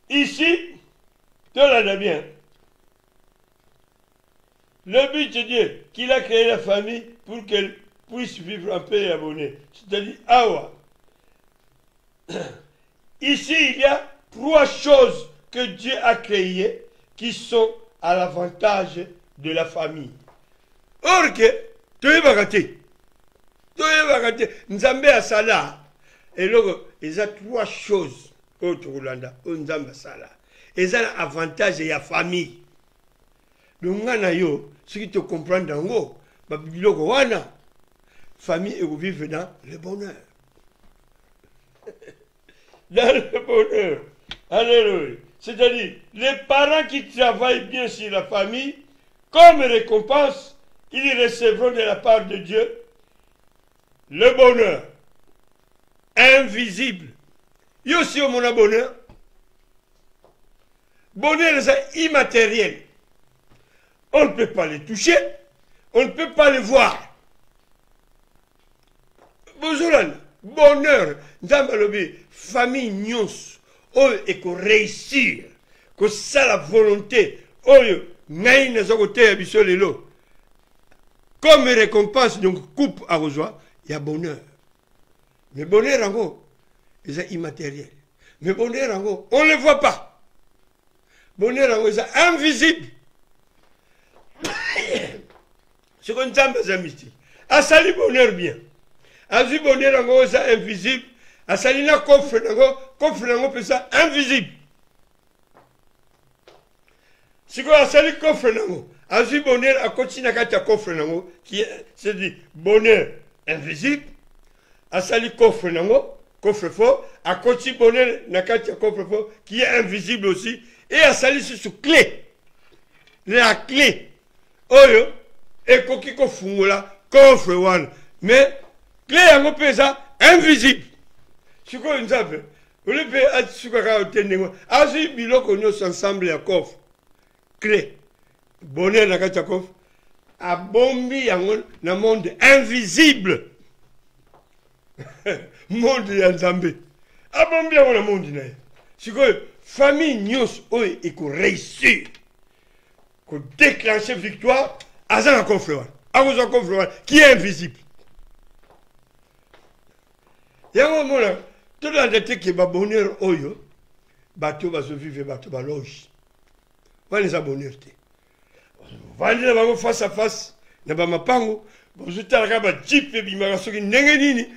Ici, tu l'as bien. Le but de Dieu, qu'il a créé la famille pour qu'elle puisse vivre en paix et abonnée. C'est-à-dire, Awa. Ici, il y a trois choses que Dieu a créées qui sont à l'avantage de la famille. Or que, tu es bagaté. Tu es bagaté. Nzambe a sala. Et là, il y a trois choses. Autre Rwanda, Nzambe sala. Et ça a l'avantage de la famille. Donc, ce qui te comprend dans le famille et vous vivez dans le bonheur. Dans le bonheur. Alléluia. C'est-à-dire, les parents qui travaillent bien sur la famille, comme récompense, ils recevront de la part de Dieu le bonheur invisible. Il y a aussi mon bonheur. Bonheur, c'est immatériel. On ne peut pas les toucher, on ne peut pas les voir. Bonheur, famille nyons, et qu'on réussir, que ça la volonté, comme récompense, donc coupe à rejoindre, il y a bonheur. Mais bonheur en gros, c'est immatériel. Mais bonheur en gros, on ne le voit pas. Bonheur en gros, c'est invisible. Ce qu'on entend, c'est mystique. A sali bonheur bien. A vu bonheur en gros, c'est invisible. A sali na coffre en gros, c'est invisible. Ce qu'on a sali coffre en gros, a vu bonheur à continuer à coffre en gros, qui c'est dit bonheur invisible, asali coffre nango, coffre fort, a koti bonheur na kati ya coffre fort qui est invisible aussi, et asali sous clé. La clé. Oyo, ekoki ko fungola coffre wana. Mais clé yango pesa invisible. Siko nzabe, ole pe atsuka ka otendengo, azu biloko nyonso ensemble ya coffre. Clé. Bonheur na kati ya coffre. Abombi yango na monde invisible. Monde ya nzambe. Abombi yango na monde na ye. Sikoyo famille nyonso oyo eko réussir. Ko déclencher victoire aza na coffre wana. Akozwa coffre wana qui est invisible. Yango mona tout l'endetté qui ba bonheur oyo bato bazo vivre bato ba loge. Wana za bonheur te. Vandi na bango face à face na ba mapango bozutala ba jeep bimaka soki ndenge nini.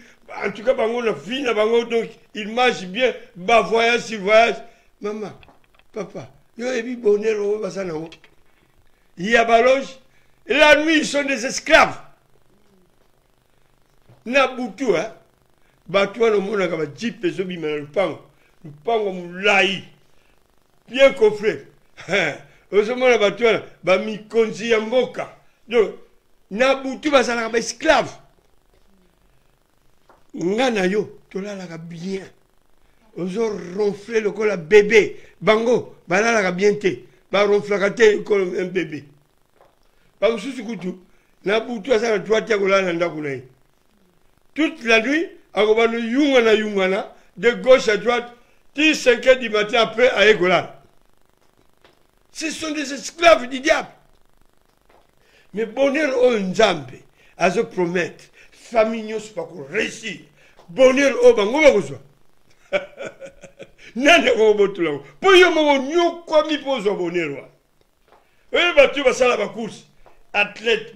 En tout cas, bango na vie na bango, donc il marche bien, ba voyage sur voyage. Maman, papa, yo ebi bonheur au basanao. Il y a baloge, et la nuit ils sont des esclaves. Na butu hein. Batwa no mona ka ba jeep ezo bima na lupango mulai. Bien coffré. Ozo mona batwa ba mikonzi ya mboka. Donc na butu basala ba esclave. Ngana yo, tolalaka bien. Ozo ronfler le col bébé. Bango, balalaka bien te. Ba ronflaka te comme un bébé. Ba mususu kutu, na butu asa na droite ya kolala ndaku na ye. Toute la nuit, akobano yungana, de gauche à droite, 5 heures du matin après à Egola. Ce sont des esclaves du diable. Mais bonheur au nzambe, azo promettre. Famille nyonso pa ko réussir. Bonheur o bango ba kozwa. Nande ko botula. Po yo mo nyoko mi pozo bonheur wa. E ba tu ba sala ba course. Athlète,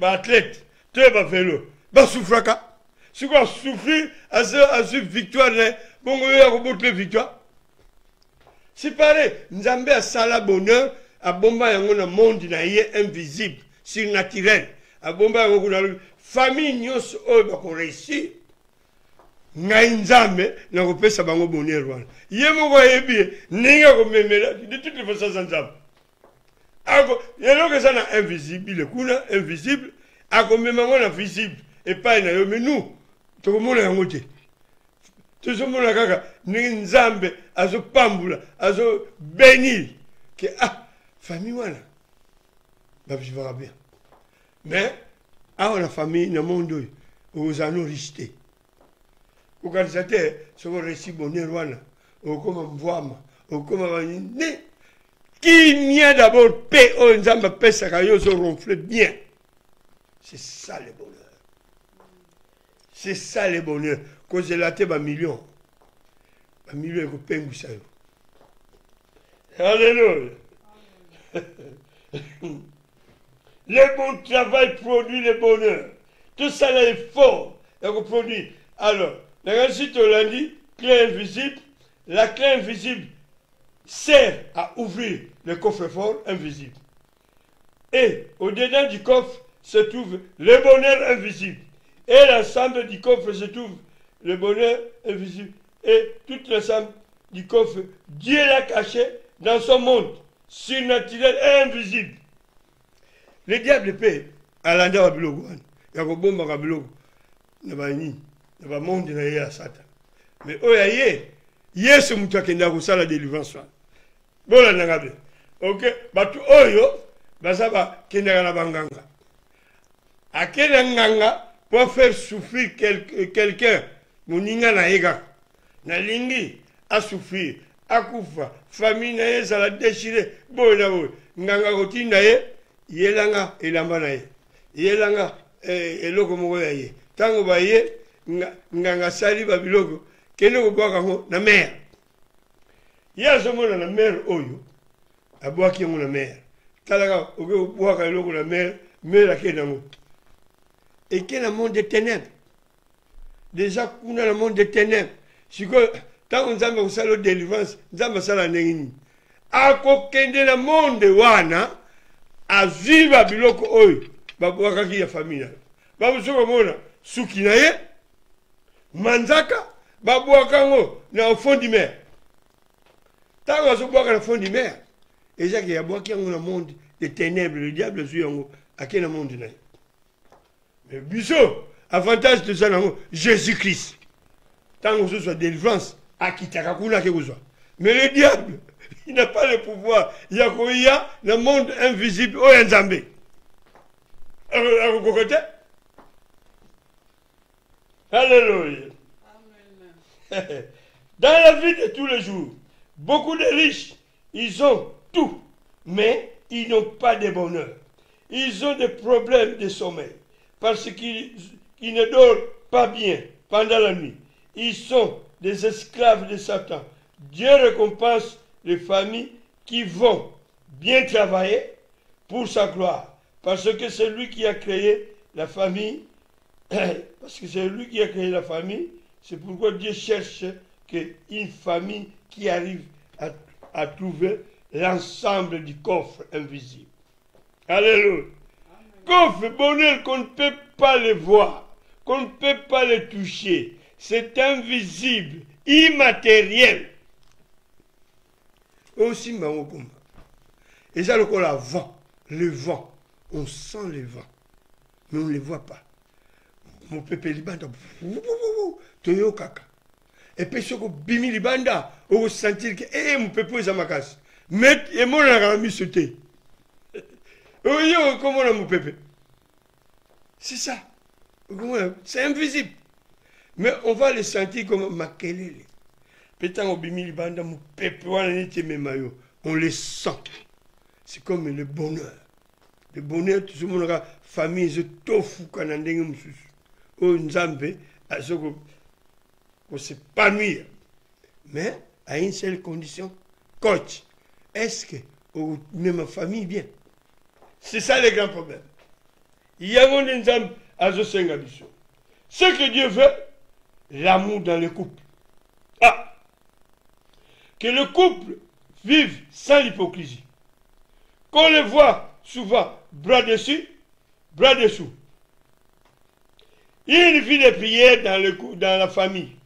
te ba vélo. Ba souffraka. Si quoi souffrir à ce victoire bongo yo ko botule victoire. C'est pareil, Nzambe a sala bonheur a bomba yango na monde na ye invisible, surnaturel. A bomba yango na famille nyonso oyo bako réussir ngai nzambe na kopesa bango bonheur wana ye moko yebi ndenge komemela de toutes les façons nzambe ako eloko eza na invisible kuna invisible akomema ngo na visible epai na yo mais nous tokomona yango te tozomona kaka ndenge nzambe azopambula azo bénir ke famille wana bavivaka bien mais awa la famille na monde aux anneaux richetés. Au candidateur, ce qu'on réussit bonheur wana, au comme mvoama, au comme ne qui mien d'abord paix au nzamba paix ça kayo se ronfle bien. C'est ça le bonheur. C'est ça le bonheur. Cause la te ba million. Ba million ko pengu ça. Alléluia. Le bon travail produit le bonheur. Tout ça là est fort. Et on produit. Alors, la suite on l'a dit, clé invisible. La clé invisible sert à ouvrir le coffre-fort invisible. Et au-dedans du coffre se trouve le bonheur invisible. Et l'ensemble du coffre se trouve le bonheur invisible. Et tout l'ensemble du coffre, Dieu l'a caché dans son monde surnaturel et invisible. Le diable paie à l'endroit wa biloko wana ya kobomba ka biloko na bani na ba monde na ye ya Satan. Mais oya ye Yesu mutu akenda kosala délivrance wana. Bola nanga be. OK, batu oyo basaba kenda na banganga. Akenda nganga pour faire souffrir quelqu'un moninga na yega. Na lingi a souffrir, akufa, famille na ye sala déchiré, bola bola. Nganga kotinda ye yelanga elamba na ye yelanga eloko moko ya ye tango ba ye nganga sali ba biloko kende ko bwaka ngo na mer ye azomona na mer oyo abwaki ngo na mer talaka oke bwaka eloko na mer akenda ngo eke na monde des ténèbres déjà kuna na monde des ténèbres siko tango nzambe kosala délivrance nzambe asala ndenge nini akokende na monde wana aziba biloko oyo babwakaki ya famille babusuka mona suki na ye manzaka babwakango na au fond du mer. Tant que boire na fond du mer, et ça qui a boire qui dans monde des ténèbres, le diable sur yango à quel monde na. Mais biso avantage de ça Jésus-Christ. Tant que ce soit délivrance à kitaka kuna ke soit. Mais le diable, il n'a pas le pouvoir. Il y a le monde invisible au Nzambe. Alléluia. Amen. Dans la vie de tous les jours, beaucoup de riches, ils ont tout, mais ils n'ont pas de bonheur. Ils ont des problèmes de sommeil parce qu'ils ne dorment pas bien pendant la nuit. Ils sont des esclaves de Satan. Dieu récompense les familles qui vont bien travailler pour sa gloire. Parce que c'est lui qui a créé la famille. Parce que c'est lui qui a créé la famille. C'est pourquoi Dieu cherche une famille qui arrive à trouver l'ensemble du coffre invisible. Alléluia. Coffre, bonheur qu'on ne peut pas le voir, qu'on ne peut pas le toucher. C'est invisible, immatériel. Aussi, et ça, le vent, on sent le vent, mais on ne le voit pas. Mon peuple libanda, toyo kaka. Et puis, ce que bimi libanda, on sentir que, mon peuple est à ma casse. Mais, et mon ami sauté. Comment on a mon peuple? C'est ça. C'est invisible. Mais on va le sentir comme makelele. Pétant au bimi libanda, mon peuple, on le sent. C'est comme le bonheur. Le bonheur, tout le monde a famille, je tofu kanandenge mususu. O nzambe, à ce qu'on s'épanouir. Mais à une seule condition. Coach, est-ce que ma famille bien? C'est ça le grand problème. Il y a un nzambe à ce sengabiso. Ce que Dieu veut, l'amour dans le couple. Ah! Que le couple vive sans l'hypocrisie. Qu'on le voit souvent bras dessus, bras dessous. Une vie de prière dans la famille.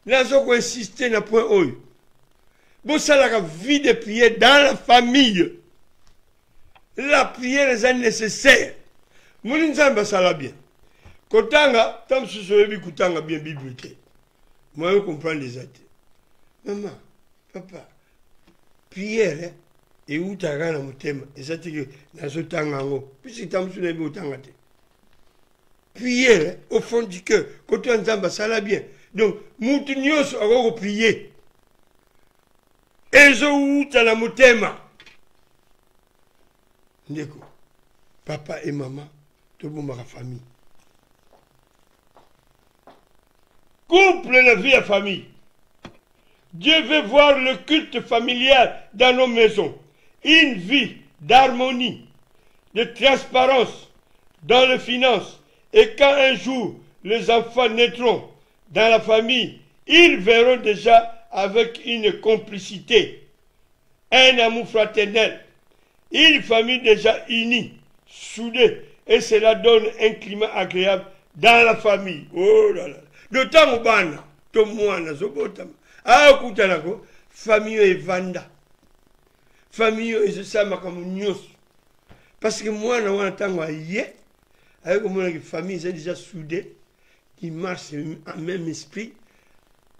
Là, on va insister dans le point où. Bon, ça, la vie de prière dans la famille. La prière est nécessaire. Mon nzamba, ça va bien. Kotanga, tant que je suis kotanga bien bibliothèque. Moi, je comprends les athées. Maman, papa, prière, hein, et où tu as gagné mon thème, et ça, tu as ce temps, puisque tu as mis au temps. Prière, hein, au fond du cœur. Quand tu as ça va bien. Donc, Moutunios a prié. Et je où tu as la motema. Ndeko, papa et maman, tout le monde a famille. Couple la vie à famille. Dieu veut voir le culte familial dans nos maisons. Une vie d'harmonie, de transparence dans les finances. Et quand un jour les enfants naîtront dans la famille, ils verront déjà avec une complicité, un amour fraternel, une famille déjà unie, soudée, et cela donne un climat agréable dans la famille. Oh là là. D'autant que to mwana zobotama. Ah kutanako famille evanda. Famille ezosama comme nyos. Parce que mwana wana tango yé avec une famille c'est déjà soudée qui marche en même esprit,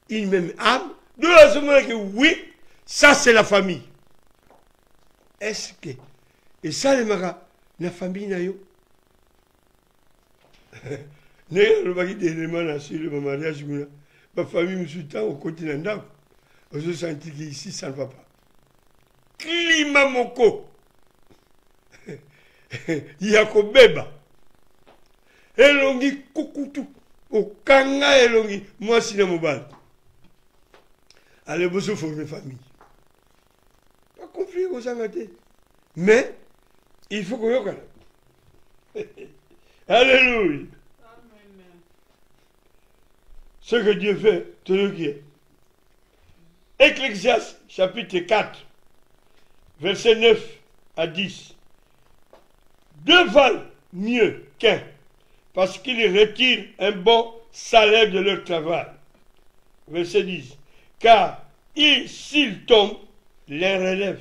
une même âme. De la semaine que oui, ça c'est la famille. Est-ce que et ça les mara la famille na yo le bagage d'éléments sur le mariage, ma famille me soutient au côté d'un dame. Je sens qu'ici, ça ne va pas. Climat moko. Yakobeba. Elongi kukutu. Okanga elongi. Moi, si na mobile. Allez, vous souffrez de famille. Pas conflit aux angatés. Mais, il faut qu'on y ait. Alléluia. Ce que Dieu fait, tout le qui est. Ecclésiaste, chapitre 4, versets 9 à 10. Deux valent mieux qu'un, parce qu'ils retirent un bon salaire de leur travail. Verset 10. Car s'ils tombent, les relève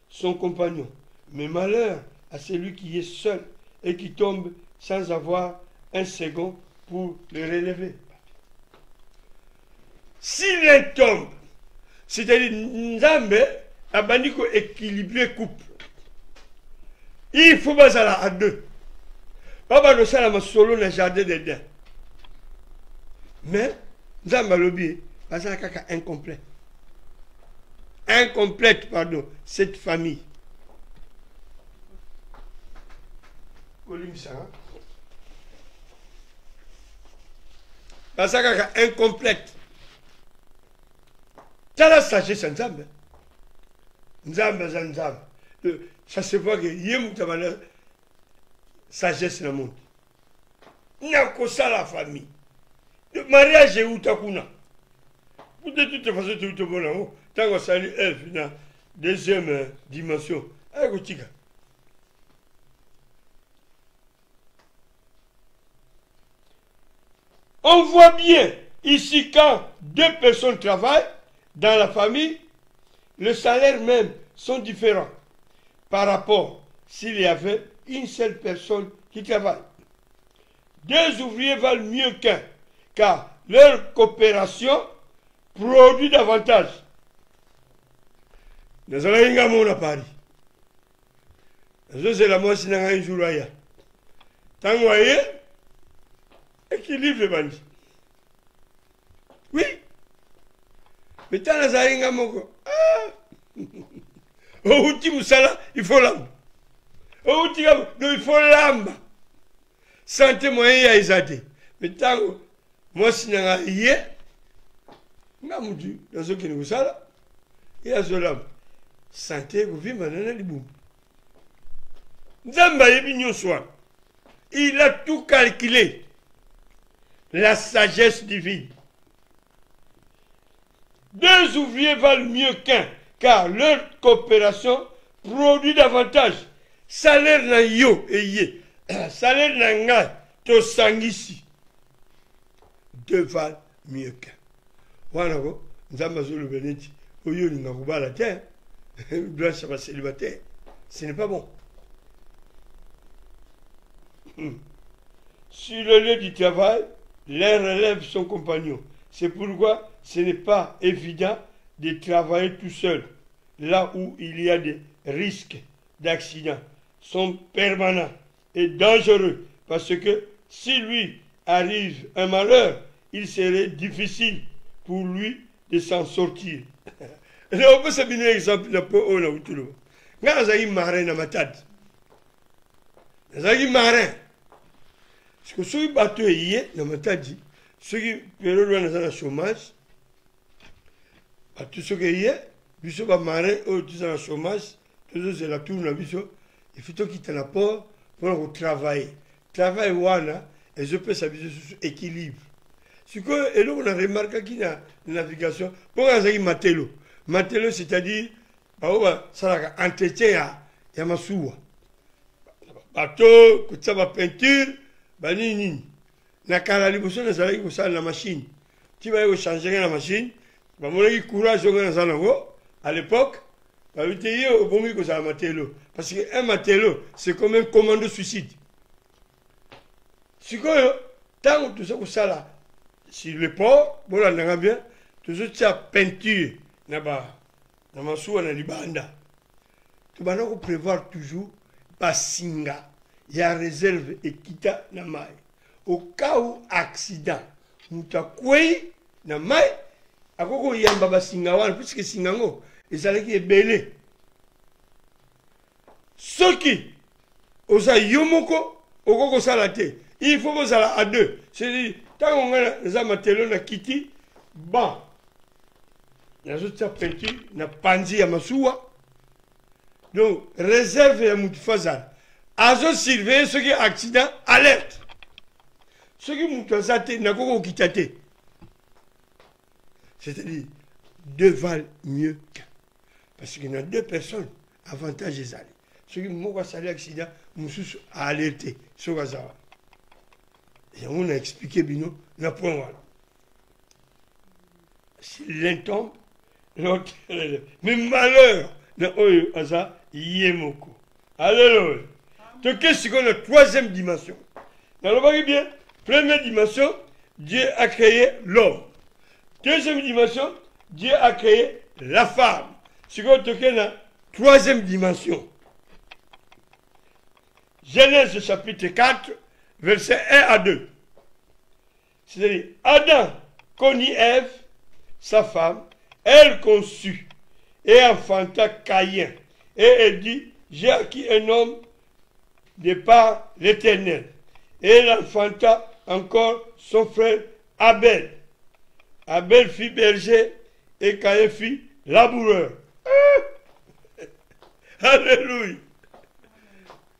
son compagnon. Mais malheur à celui qui est seul et qui tombe sans avoir un second pour le relever. S'il tombe, c'est-à-dire Nzambe a bandi ko équilibrer couple. Il faut pas ça à deux. Papa no sala ma solo na jardin d'Éden. Mais Nzambe lobi parce que kaka incomplet. Incomplète, pardon, cette famille. Parce que incomplète. T'as la sagesse Nzambe. Nzambe. Ça se voit que yem tabana sagesse na monde. N'a que ça la famille. Le mariage est où takuna. De toute façon, tout est bon. Tant qu'on salue F dans deuxième dimension. On voit bien ici quand deux personnes travaillent dans la famille, le salaire même sont différents par rapport s'il y avait une seule personne qui travaille. Deux ouvriers valent mieux qu'un, car leur coopération produit davantage. Nous allons à Paris. C'est la moitié d'un jour à y. Tant que vous voyez, équilibre le bandit. Oui. Mais tant que vous avez un mot, au outil Moussala, il faut l'âme. Au outil, il faut l'âme. Santé moyen à Isate. Mais tant que moi, si vous avez dans ce qui nous a il y a ce l'âme. Santé, vous vivez maintenant les boum. Nzamba yebi soir. Il a tout calculé. La sagesse divine. Deux ouvriers valent mieux qu'un, car leur coopération produit davantage. Salaire na yo et yé. Salaire na nga to sangisi. Deux valent mieux qu'un. Wana ko Nzamba zolo beneti. Oyo linga kubala terre. Doit se passer célibataire. Ce n'est pas bon. Sur le lieu du travail, l'un relève son compagnon. C'est pourquoi ce n'est pas évident de travailler tout seul. Là où il y a des risques d'accident sont permanents et dangereux. Parce que si lui arrive un malheur, il serait difficile pour lui de s'en sortir. On peut s'abonner exemple de peu on a eu tout le monde. Quand on marin dans ma tête, on a marin. Parce que ceux qui battent hier dans ma tête, ceux qui période où on a chômage, tous ceux qui hier, ils sont marin, eux ils sont en chômage, tous ceux c'est la tour la biso, il faut qu'ils te la pour travailler. Travail ouana et je peux s'abuser sur équilibre. Ce que et là on a remarqué qu'il y a une navigation pour un matelo. Matelo, c'est-à-dire, ça a entretien à ma soua. Bateau, la peinture, banini. Na caraliboso, na zala qui la machine. Tu vas changer la machine. Bah mon courage à l'époque, bah tu au bon que ça matelo. Parce qu'un matelo, c'est comme un commando suicide. Si quoi, tant que tout ça là, sur le port, bon là on a bien, tout ça peinture. Naba na masuwa na libanda tubana ko prévoir toujours basinga ya réserve ekita na mai au cas où accident mutakwei na mai akoko yamba basinga wana puisque singango ezalaki ebele soki oza yomoko okoko sala te il faut que ça à deux c'est tant on a za matelo na kiti bon. La autres peinture na panzi ya masuwa. Donc, réserve ya moutfazal. Azo surveiller ceux qui accident, alerte. Ceux qui moutfazate n'a pas kitate. C'est-à-dire, deux valent mieux qu'un. Parce qu'il y a deux personnes, avantage les allées. Ceux qui m'ont salé accident, moussous à alerter. Et on a expliqué, bino, na point voilà. Si l'un tombe, l'autre élève. Mais malheur, dans Oyo, Asa, Yemoko. Alléluia. Donc, qu'est-ce qu'on a? Troisième dimension. Dans le voyez bien, première dimension, Dieu a créé l'homme. Deuxième dimension, Dieu a créé la femme. Ce qu'on a la troisième dimension. Genèse chapitre 4, versets 1 à 2. C'est-à-dire, Adam connut Ève, sa femme, elle conçut et enfanta Caïn. Et elle dit, j'ai acquis un homme de par l'Éternel. Et elle enfanta encore son frère Abel. Abel fit berger et Caïn fit laboureur. Alléluia.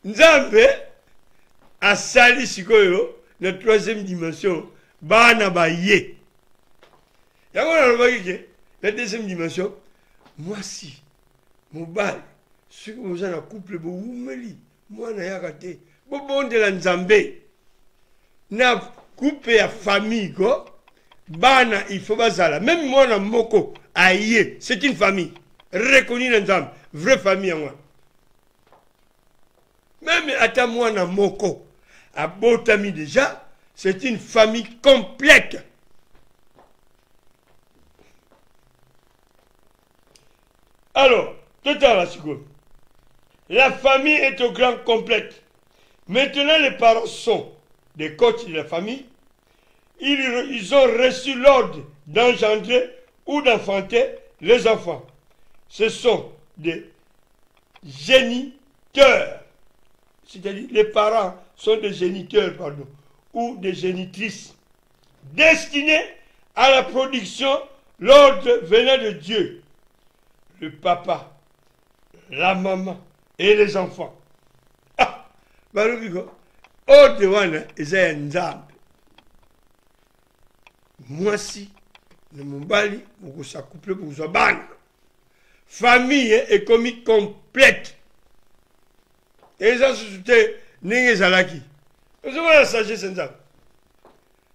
Nzambe asali sikoyo na troisième dimension bana ba ye. Yango na lobaki ke la deuxième dimension moi si mobali ceux qui vous en couple bo umeli mwana yaka te bo bondela Nzambe na couple ya famille ko bana il faut bazala même mwana moko aye c'est une famille reconnue dans Nzambe vraie famille en moi. Même à moi na moko, à Botami déjà, c'est une famille complète. Alors, total la famille est au grand complète. Maintenant, les parents sont des coachs de la famille. Ils ont reçu l'ordre d'engendrer ou d'enfanter les enfants. Ce sont des géniteurs. C'est-à-dire les parents sont des géniteurs, pardon, ou des génitrices, destinés à la production, l'ordre venant de Dieu, le papa, la maman et les enfants. Ah, Barubigo, ordre wana eza Nzambe. Moi si, ne m'embali, pour que ça couple pour que ça banne. Famille est comme complète. Et ça, c'était Ninge Zalaki. Vous voyez la sagesse Nzambe.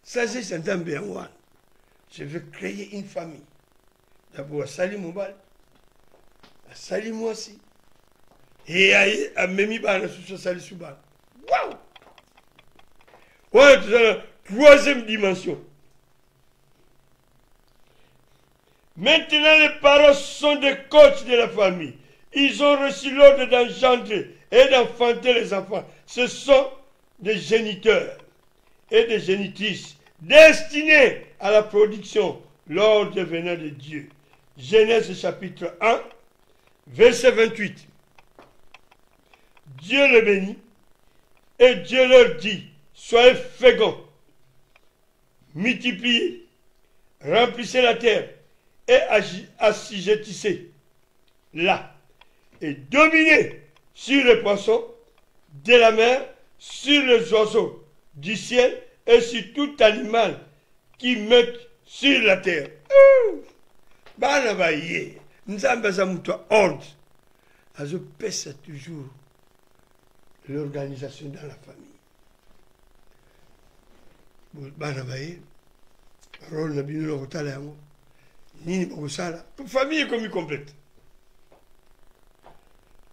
Sagesse Nzambe en one. Je veux créer une famille. D'abord, Sali Mobal. Sali moi aussi. Et à Memi Bana sous Sali Soubal. Waouh! Ouais, c'est la troisième dimension. Maintenant, les parents sont des coachs de la famille. Ils ont reçu l'ordre d'engendrer et d'enfanter les enfants. Ce sont des géniteurs et des génitrices destinés à la production, l'ordre venant de Dieu. Genèse chapitre 1, verset 28. Dieu les bénit et Dieu leur dit, soyez féconds, multipliez, remplissez la terre et assujettissez-la et dominez sur les poissons de la mer, sur les oiseaux du ciel et sur tout animal qui meute sur la terre. Bana baye, Nzambe za mutu ordre. Azo pesa toujours l'organisation dans la famille. Bana baye, rôle na bino lokotala yango. Nini bakosala? Famille comme complète.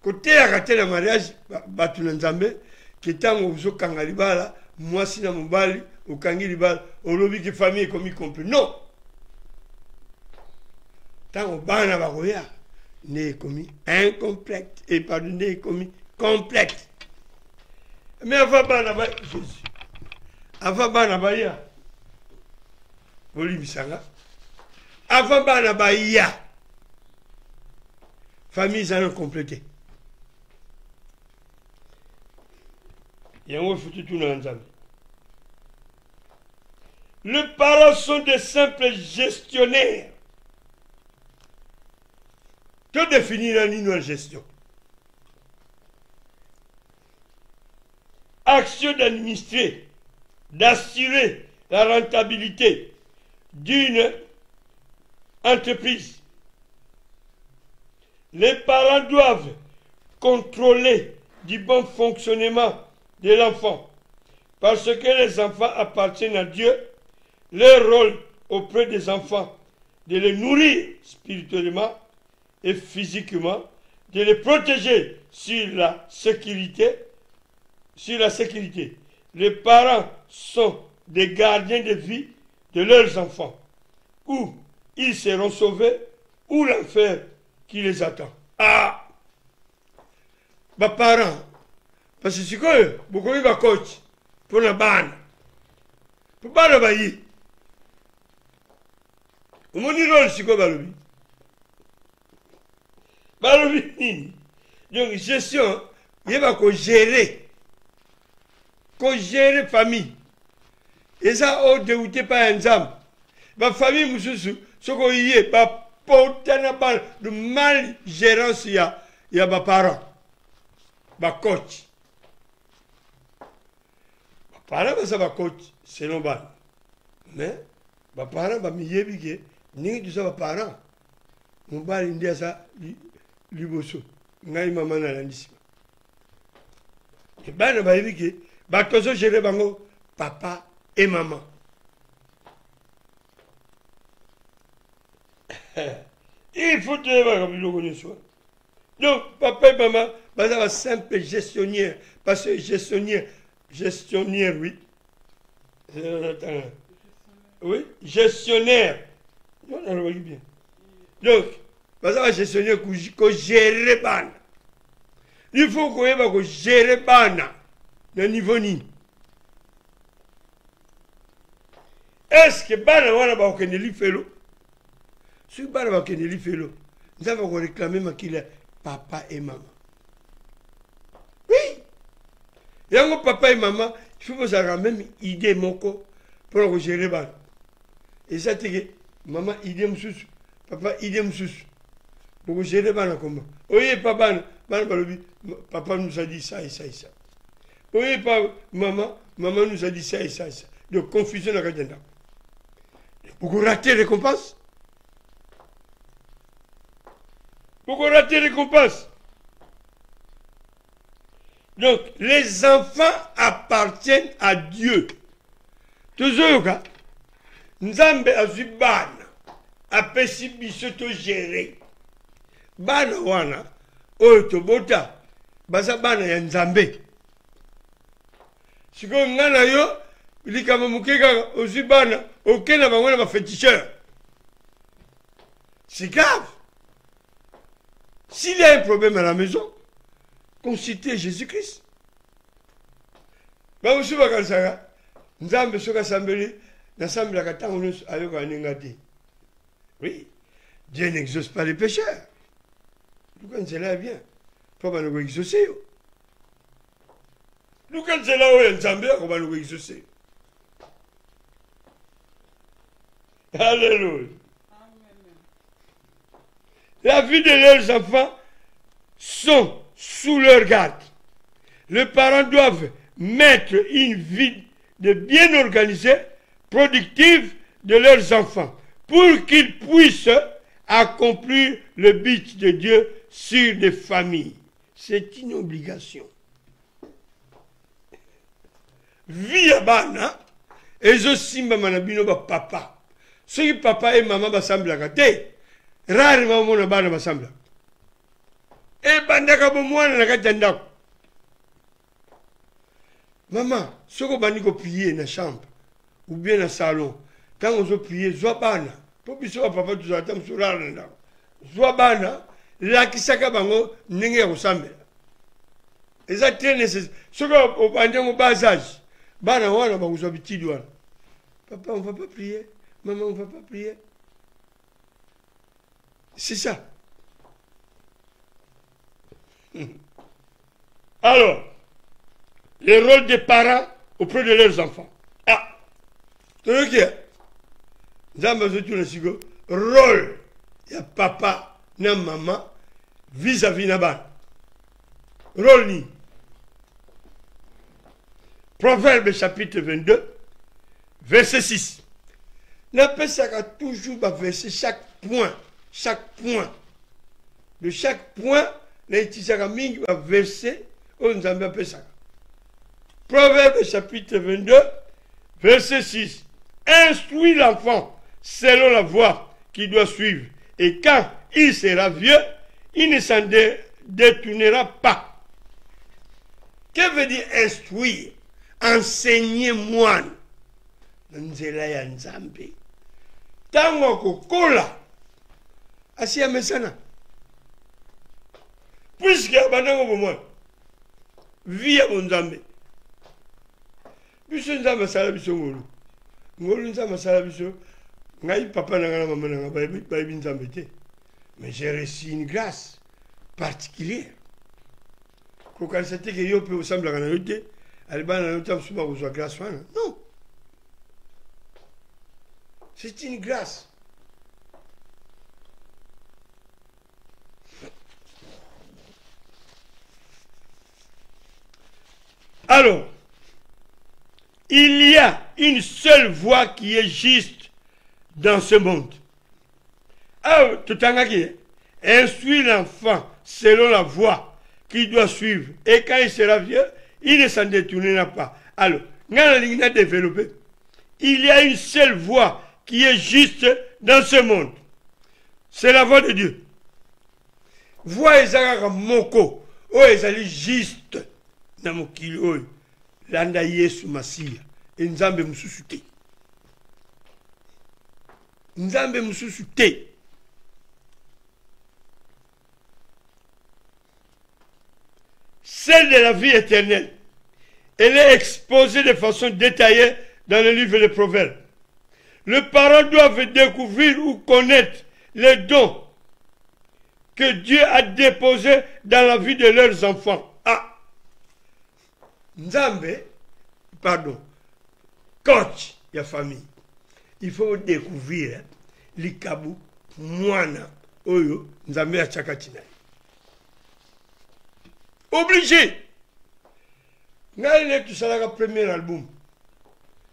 Côté à rater le mariage, batu na Nzambe, qui tango uzokanga libala, mwasi na mobali, ukangi libala, olobi ki famille comme complète. Non. Tango bana bakoya, né commis incomplète et pardonné commis complète. Mais avant bana ba Jésus. Avant bana ba ya. Oli bisanga. Avant bana ba ya. Famille ça complété. Les parents sont des simples gestionnaires. Que définit la ligne gestion? Action d'administrer, d'assurer la rentabilité d'une entreprise. Les parents doivent contrôler du bon fonctionnement de l'enfant, Parce que les enfants appartiennent à Dieu, leur rôle auprès des enfants, de les nourrir spirituellement et physiquement, de les protéger sur la sécurité. Les parents sont des gardiens de vie de leurs enfants, ou ils seront sauvés, ou l'enfer qui les attend. Ah! Bah parents, parce que c'est quoi, beaucoup de coach pour la banne. Pour pas le bailler. Au moins, il rôle, c'est quoi, Balobi? Balobi, donc, gestion, il va gérer. Gérer famille. Et ça, on dégoûté pas un zam. Ma famille, monsieur, ce qu'on y est, pas de mal gérance, il y a ma parent, ma coach. Ma parent, ça va coach, c'est normal. Mais, ma parent, va me yébiguer, ni tout ça, ma parent. Mon bar, il dit ça, liboso. Ngai maman na landissima. Et ben, va yébiguer. Batozo géré bango, papa et maman. Il faut te voir comme le soi. Donc, papa et maman, ça va simple gestionnaire. Parce que gestionnaire, oui. Oui, gestionnaire. Non, on le bien. Donc, ça va gestionnaire qu'on gère ban. Il faut qu'on gère ban. Le niveau ni. Est-ce que bana wana ba okendeli felo? Si bana ba okendeli felo, nous avons réclamé qu'il papa et maman. Oui. Yango papa et maman, il faut que vous ayez même idée moko pour gérer bana. Et ça c'est que maman idée msous, papa idée msous. Pour gérer bana comment? Oui, papa papa nous a dit ça et ça et ça. Oui, maman nous a dit ça et ça et ça. De confusion dans le cas. Vous ratez les récompenses. Vous ratez les récompenses. Donc, les enfants appartiennent à Dieu. Toujours, Nzambe azui bana, apesi biso to gérer. Bana wana, tobota, baza bana ya Nzambe. Si on a yo, il y a aussi bana, aucun n'a pas féticheur. C'est grave. S'il y a un problème à la maison, consultez Jésus-Christ. Bah, vous savez ça, nous avons besoin d'assembler, d'assembler la katang avec un ingati. Oui, Dieu n'exauce pas les pécheurs. Vous connaissez là bien. Pourquoi nous exaucer? Nous, quand c'est là où il y a un on va nous exaucer. Alléluia. La vie de leurs enfants sont sous leur garde. Les parents doivent mettre une vie de bien organisée, productive de leurs enfants, pour qu'ils puissent accomplir le but de Dieu sur les familles. C'est une obligation. Vie à bana, et je suis maman papa. Si papa et maman bassemblent à côté, rarement mon bana bassemble. Et bandaka bomouana na katanda. Maman, si on va prier dans la chambre, ou bien dans le salon, quand on va prier, soit bana, pour que papa tout ça, tant sur la soit bana, la kisaka bango, n'engé ressemble. Et ça très nécessaire. Si on va au bas âge, bana wana ba uzo bitidi wana. Papa, on ne va pas prier. Maman, on ne va pas prier. C'est ça. Alors, le rôle des parents auprès de leurs enfants. Ah, tu vois qui est? Rôle, il y a papa, na maman, vis-à-vis na ban. Rôle ni. Proverbe chapitre 22, verset 6. N'appelle ça toujours verset chaque point. De chaque point, n'appelle ça verset, on nous appelle ça. Proverbe chapitre 22, verset 6. Instruis l'enfant selon la voie qu'il doit suivre. Et quand il sera vieux, il ne s'en détournera pas. Que veut dire instruire? Enseigner moine. Nzela ya nzambe. Tango kokola. Asi ya mesana. Puisque abanango bomoi. Via mon nzambe. Biso nzambe sala biso ngolu. Ngolu nzambe sala biso. Ngai papa na ngana mama na bayi nzambe te. Mais j'ai reçu une grâce particulière. Quand c'était que yo peut semble la ngana grâce. Non. C'est une grâce. Alors, il y a une seule voie qui est juste dans ce monde. Ah, tout en instruit l'enfant selon la voie qu'il doit suivre. Et quand il sera vieux, il ne s'en détournera pas. Alors, il y a une seule voie qui est juste dans ce monde. C'est la voie de Dieu. Voie ezalaka moko, o ezali juste na mokili oyo. Landa Yesu Masiya, nzambe mususu te. Nzambe mususu te. Celle de la vie éternelle. Elle est exposée de façon détaillée dans le livre des Proverbes. Les parents doivent découvrir ou connaître les dons que Dieu a déposés dans la vie de leurs enfants. Ah! Nzambe, pardon, coach, la famille. Il faut découvrir l'ikabu, mwana, oyo, Nzambe a chakatina. Obligé! Ngai tout ça le premier album.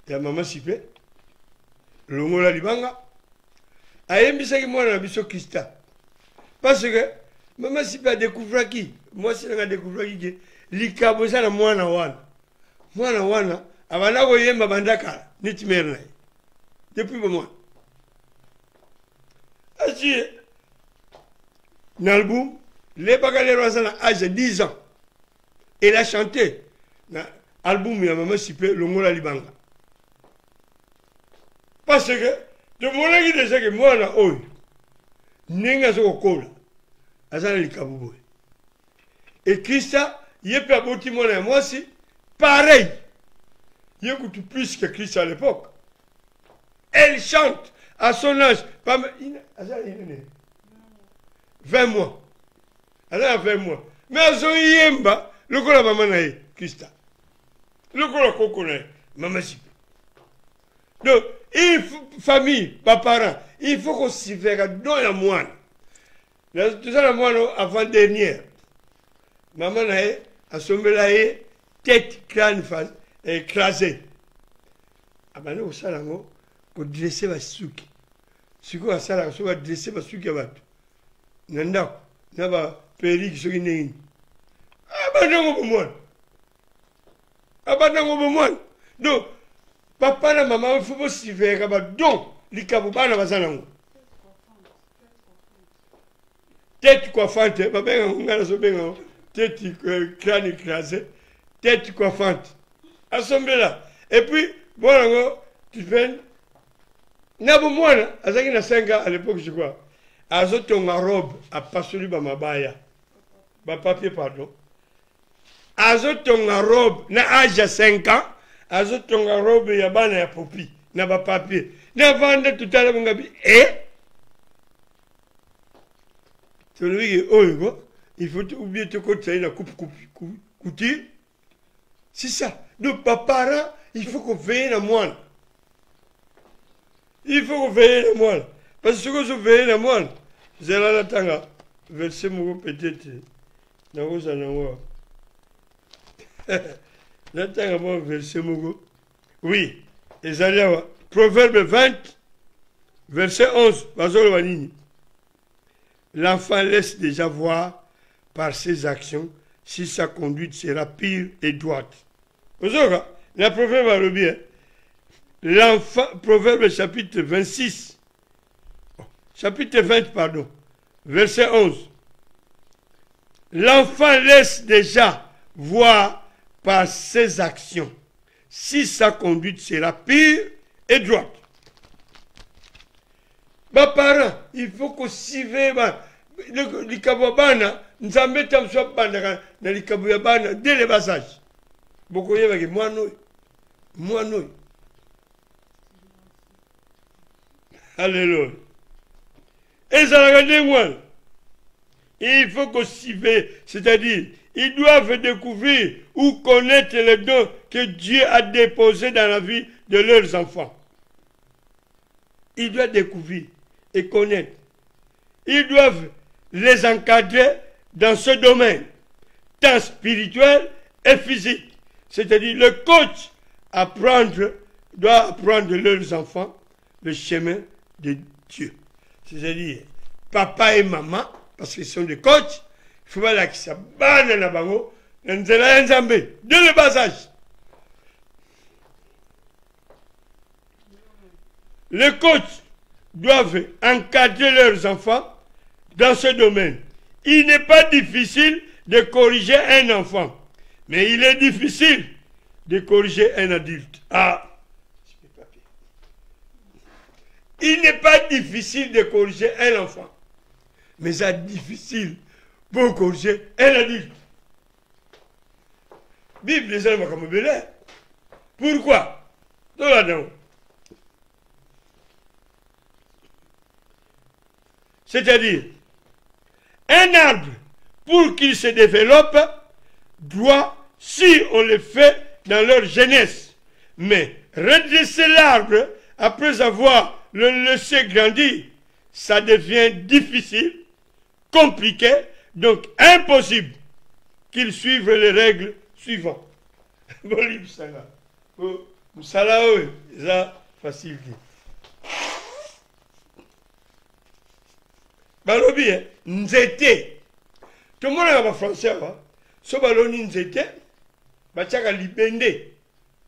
Il y a Maman Sipé, Longola Libanga. Ayembisa ki mwana na biso Krista. Parce que Maman Sipé a découvert qui? Moi c'est a découvert qui? Likabo ça na mwana wana. Mwana wana abana ko yemba bandaka niti merna. Depuis moi. Asi l'album les bagalero ça à âge de 10 ans. Elle a chanté l'album de Maman Sipé, Longola Libanga. Parce que, de mon avis, déjà que moi, là, oh, n'est-ce pas Azana Likabouboué. Et Christa, il est pas beau, moi aussi, pareil. Il écoute plus que Christa à l'époque. Elle chante à son âge. 20 mois. Elle a 20 mois. Mais à son yemba, le cola maman nae, Christa. Le cola coco nae, Maman Sipé. Donc, il faut, famille, pas parents, il faut qu'on s'y verra dans la moine. Tout ça, la moine avant-dernière. Maman nae, à son belaye, tête, crâne, écrasée. Ah ben non, ça, là, qu'on dressait ma souki. Si quoi, ça, là, on va dresser ma souki à battre. Nanda, n'a péri qui se guine. Ah ben non, on moine. Ah ben non, on moine. Donc, papa na maman, il faut pas s'y faire. Donc, les kabouba na bazanango. Tête coiffante, tête crâne écrasé, tête coiffante. Assemblée là. Et puis, bon, tu fais. Nabo mwana, azaki na 5 ans à l'époque, je crois. Azotonga robe, a pasoli ba mabaya. Ba papier, pardon. Azotonga robe, na âge de 5 ans. Azotonga robe ya bana ya popi, na ba papier. Na vande tout à l'heure, ngabi, tu le dis, oh, il faut oublier te côté, la couture. C'est ça. Donc, papa, il faut qu'on veille la moine. Il faut qu'on veille la moine. Parce que si on veille la moine, c'est là la tanga. Verset mon peut-être. Dans vos anneaux. La tanga, moi, verset mon. Oui. Les alliés, Proverbe 20, verset 11. Bazolo Wanini. L'enfant laisse déjà voir par ses actions si sa conduite sera pure et droite. La proverbe va le bien. L'enfant, proverbe chapitre 26, chapitre 20, pardon, verset 11. L'enfant laisse déjà voir par ses actions si sa conduite sera pure et droite. Bah, parents, il faut qu'on s'y veille. Les kababana, nous en mettons sur le dans les kababana dès le bas âge. Beaucoup de gens moi non. Alléluia. Et ça regardez moi. Il faut qu'on s'y veille, c'est-à-dire, ils doivent découvrir ou connaître les dons que Dieu a déposés dans la vie de leurs enfants. Ils doivent découvrir et connaître. Ils doivent les encadrer dans ce domaine, tant spirituel et physique. C'est-à-dire, le coach doit apprendre leurs enfants le chemin de Dieu. C'est-à-dire, papa et maman, parce qu'ils sont des coachs, il faut voir que ça banne la bango, dès le bas âge. Les coachs doivent encadrer leurs enfants dans ce domaine. Il n'est pas difficile de corriger un enfant, mais il est difficile de corriger un adulte. Il n'est pas difficile de corriger un enfant, mais c'est difficile pour corriger un adulte. Bible les hommes comme belé. Pourquoi? C'est-à-dire, un arbre, pour qu'il se développe, doit, si on le fait dans leur jeunesse, mais redresser l'arbre après avoir le laissé grandir, ça devient difficile, compliqué, donc impossible qu'il suive les règles suivantes. Facile. Balobi, nzete. Tout le monde a un français, so baloni nzete, bachaka libende,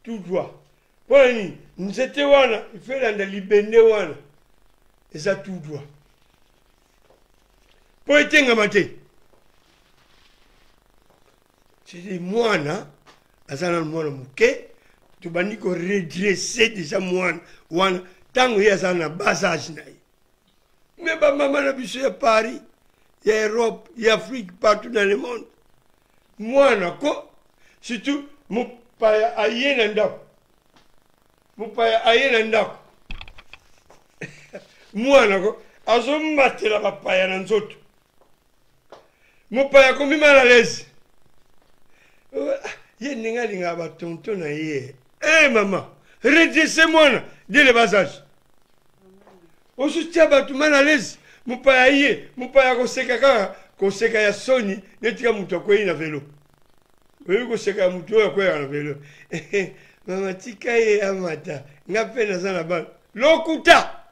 tout droit. Poni, nzete wana, il fait dans libende wana, et ça tout droit. Pour être ngamate. C'est moana, azana moana mouke, tu bandi ko redresser déjà moana, wana, tango ya zana basage na. Mais bah, maman a vu à Paris, il y a Europe, il y a Afrique, partout dans le monde. Moi, surtout, mon père a yé nanda. Mon père a yé nanda. Moi, a zo mate la papa nan zoto. Mon père a commis mal à l'aise. Yé ninga ba tonton na yé. Eh maman, redressez-moi dès le bas âge. On se tient à tout mal à l'aise. Mon père a koseka ya soni, netika mutu akwei na vélo. Oui, koseka mutu akwei na vélo. Maman tika ye amata, ngape na zana ban. Lokuta,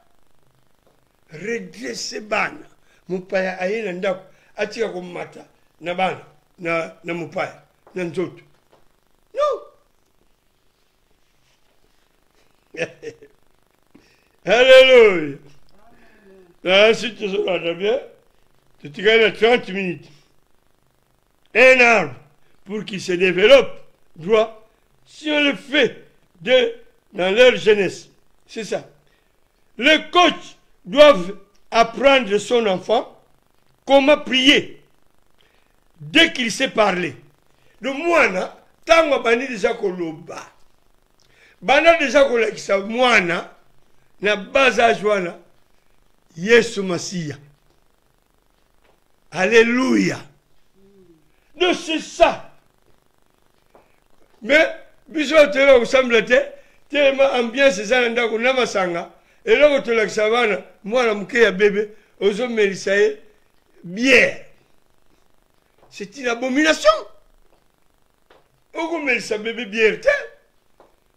redresse bana. Mon père a ye na ndako, atika kumata na bana, na mon père, na nzoto. Non. Alléluia. Là, si tu seras bien, tu te gagnes 30 minutes. Un arbre, pour qu'il se développe, doit, si on le fait dans leur jeunesse, c'est ça. Les coachs doivent apprendre son enfant comment prier dès qu'il sait parler. Le moine, tant qu'on a déjà koloba, bana déjà kolakisa moine, na bas âge wana, Yesu Masiya. Alléluia. Donc c'est ça. Mais, bisous te là, vous semblez tellement ambiance, c'est ça, ndako na masanga. Et là, vous te savana, moi, la mouké ya bébé, aux hommes mélissaïs, bière. C'est une abomination. Vous mélissa bébé bière,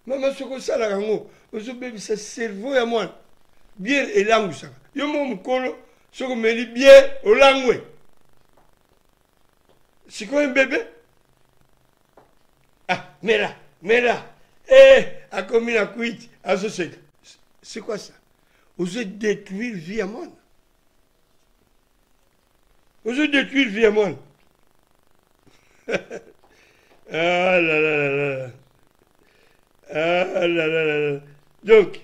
maman, ce que ça, la rango, aux hommes bébé, c'est cerveau à moi. Bière et langue, ça. Yo mon mukolo, ce que me dit bière au langue. C'est quoi un bébé? Ah, mais là, Mais là, à combien la cuite, à ce c'est quoi ça? Vous êtes détruire vie à monde. Vous êtes détruire vie à monde. Ah là là là là. Ah là là là là. Donc,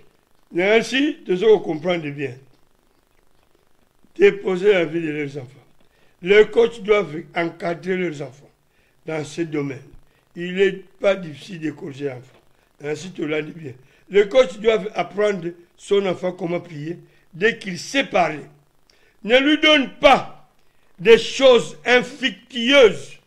ainsi, de ce qu'on comprend bien. Déposer la vie de leurs enfants. Les coachs doivent encadrer leurs enfants dans ce domaine. Il n'est pas difficile de coacher l'enfant. Ainsi, tu l'as dit bien. Les coachs doivent apprendre son enfant comment prier dès qu'il sait parler. Ne lui donne pas des choses infructueuses.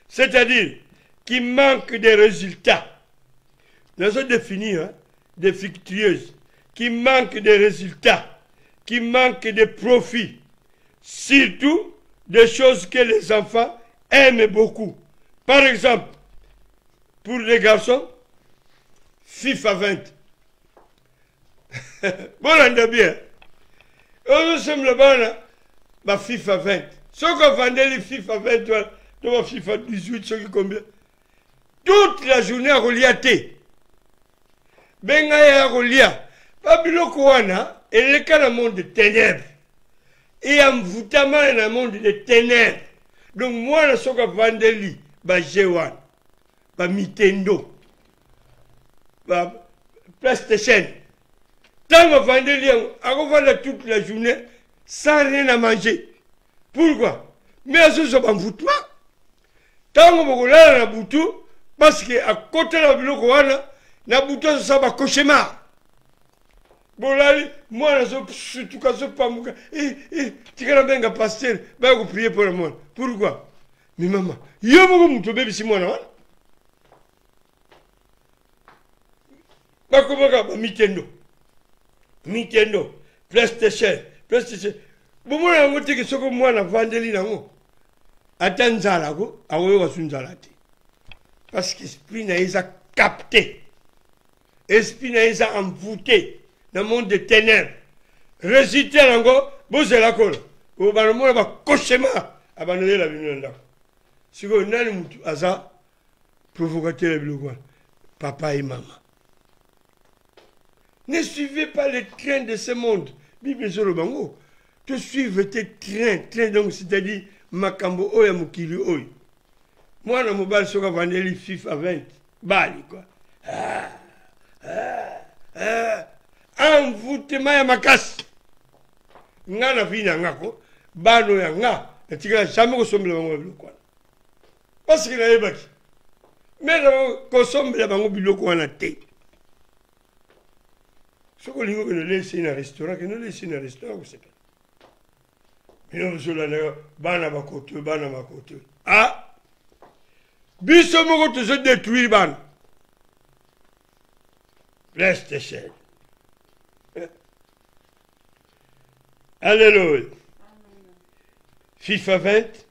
C'est-à-dire qui manque des résultats. Nous avons défini des fructueuses, qui manquent des résultats, qui manquent de profits. Surtout des choses que les enfants aiment beaucoup. Par exemple, pour les garçons, FIFA 20. Bon, on a bien. Nous sommes là-bas, bah, FIFA 20. Ce qu'on vendait les FIFA 20, toi, FIFA 18, ce qui combien. Toute la journée à reliater. Benga ya relia. Babiloko wana, et le cas dans le monde de ténèbres. Et en voutamment dans le monde de ténèbres. Donc moi, je suis vendeli, bah G1, bah Nintendo, bah PlayStation. Tant que vendeli, on va toute la journée sans rien à manger. Pourquoi? Mais à ce soit en voutement. Tant que vous avez un boutou, parce qu'à côté de la biloko wana, na boutou ça va cauchemar. Bolali, moi, je suis tout cas pas mouka. Tu as bien un pasteur, vous prier pour le monde. Pourquoi? Mais maman, il y a beaucoup de bébés si moi, non? Bah, comment ça? Nintendo, PlayStation. Bon, moi, je dis que ce que moi, je vendeli, attends, Zalago, à Sunzalati. Parce que l'esprit n'a pas capté. L'esprit n'a pas envoûté. Dans le monde des ténèbres. Résultat, vous êtes là, vous avez un cauchemar. Abandonnez la vie. Si vous avez un hasard, provocateur la vie. Papa et maman. Ne suivez pas les trains de ce monde. Bible sur le bango. Tu suives tes trains, donc c'est-à-dire Makambo Oya Mukili Oy. Moi, je me bats sur la FIFA 20. Bali, quoi. Envoûtement ya makasi nga na vie na ngako bano ya nga etikala jamais kosombela bango biloko wana parce que nayebaki mais kosombela bango biloko wana te soki olingi okende olesi na restaurant kende olesi na restaurant kosepela bino bozolandaka bana bakoto biso moko tozodétruire bana PlayStation. Alléluia. FIFA 20,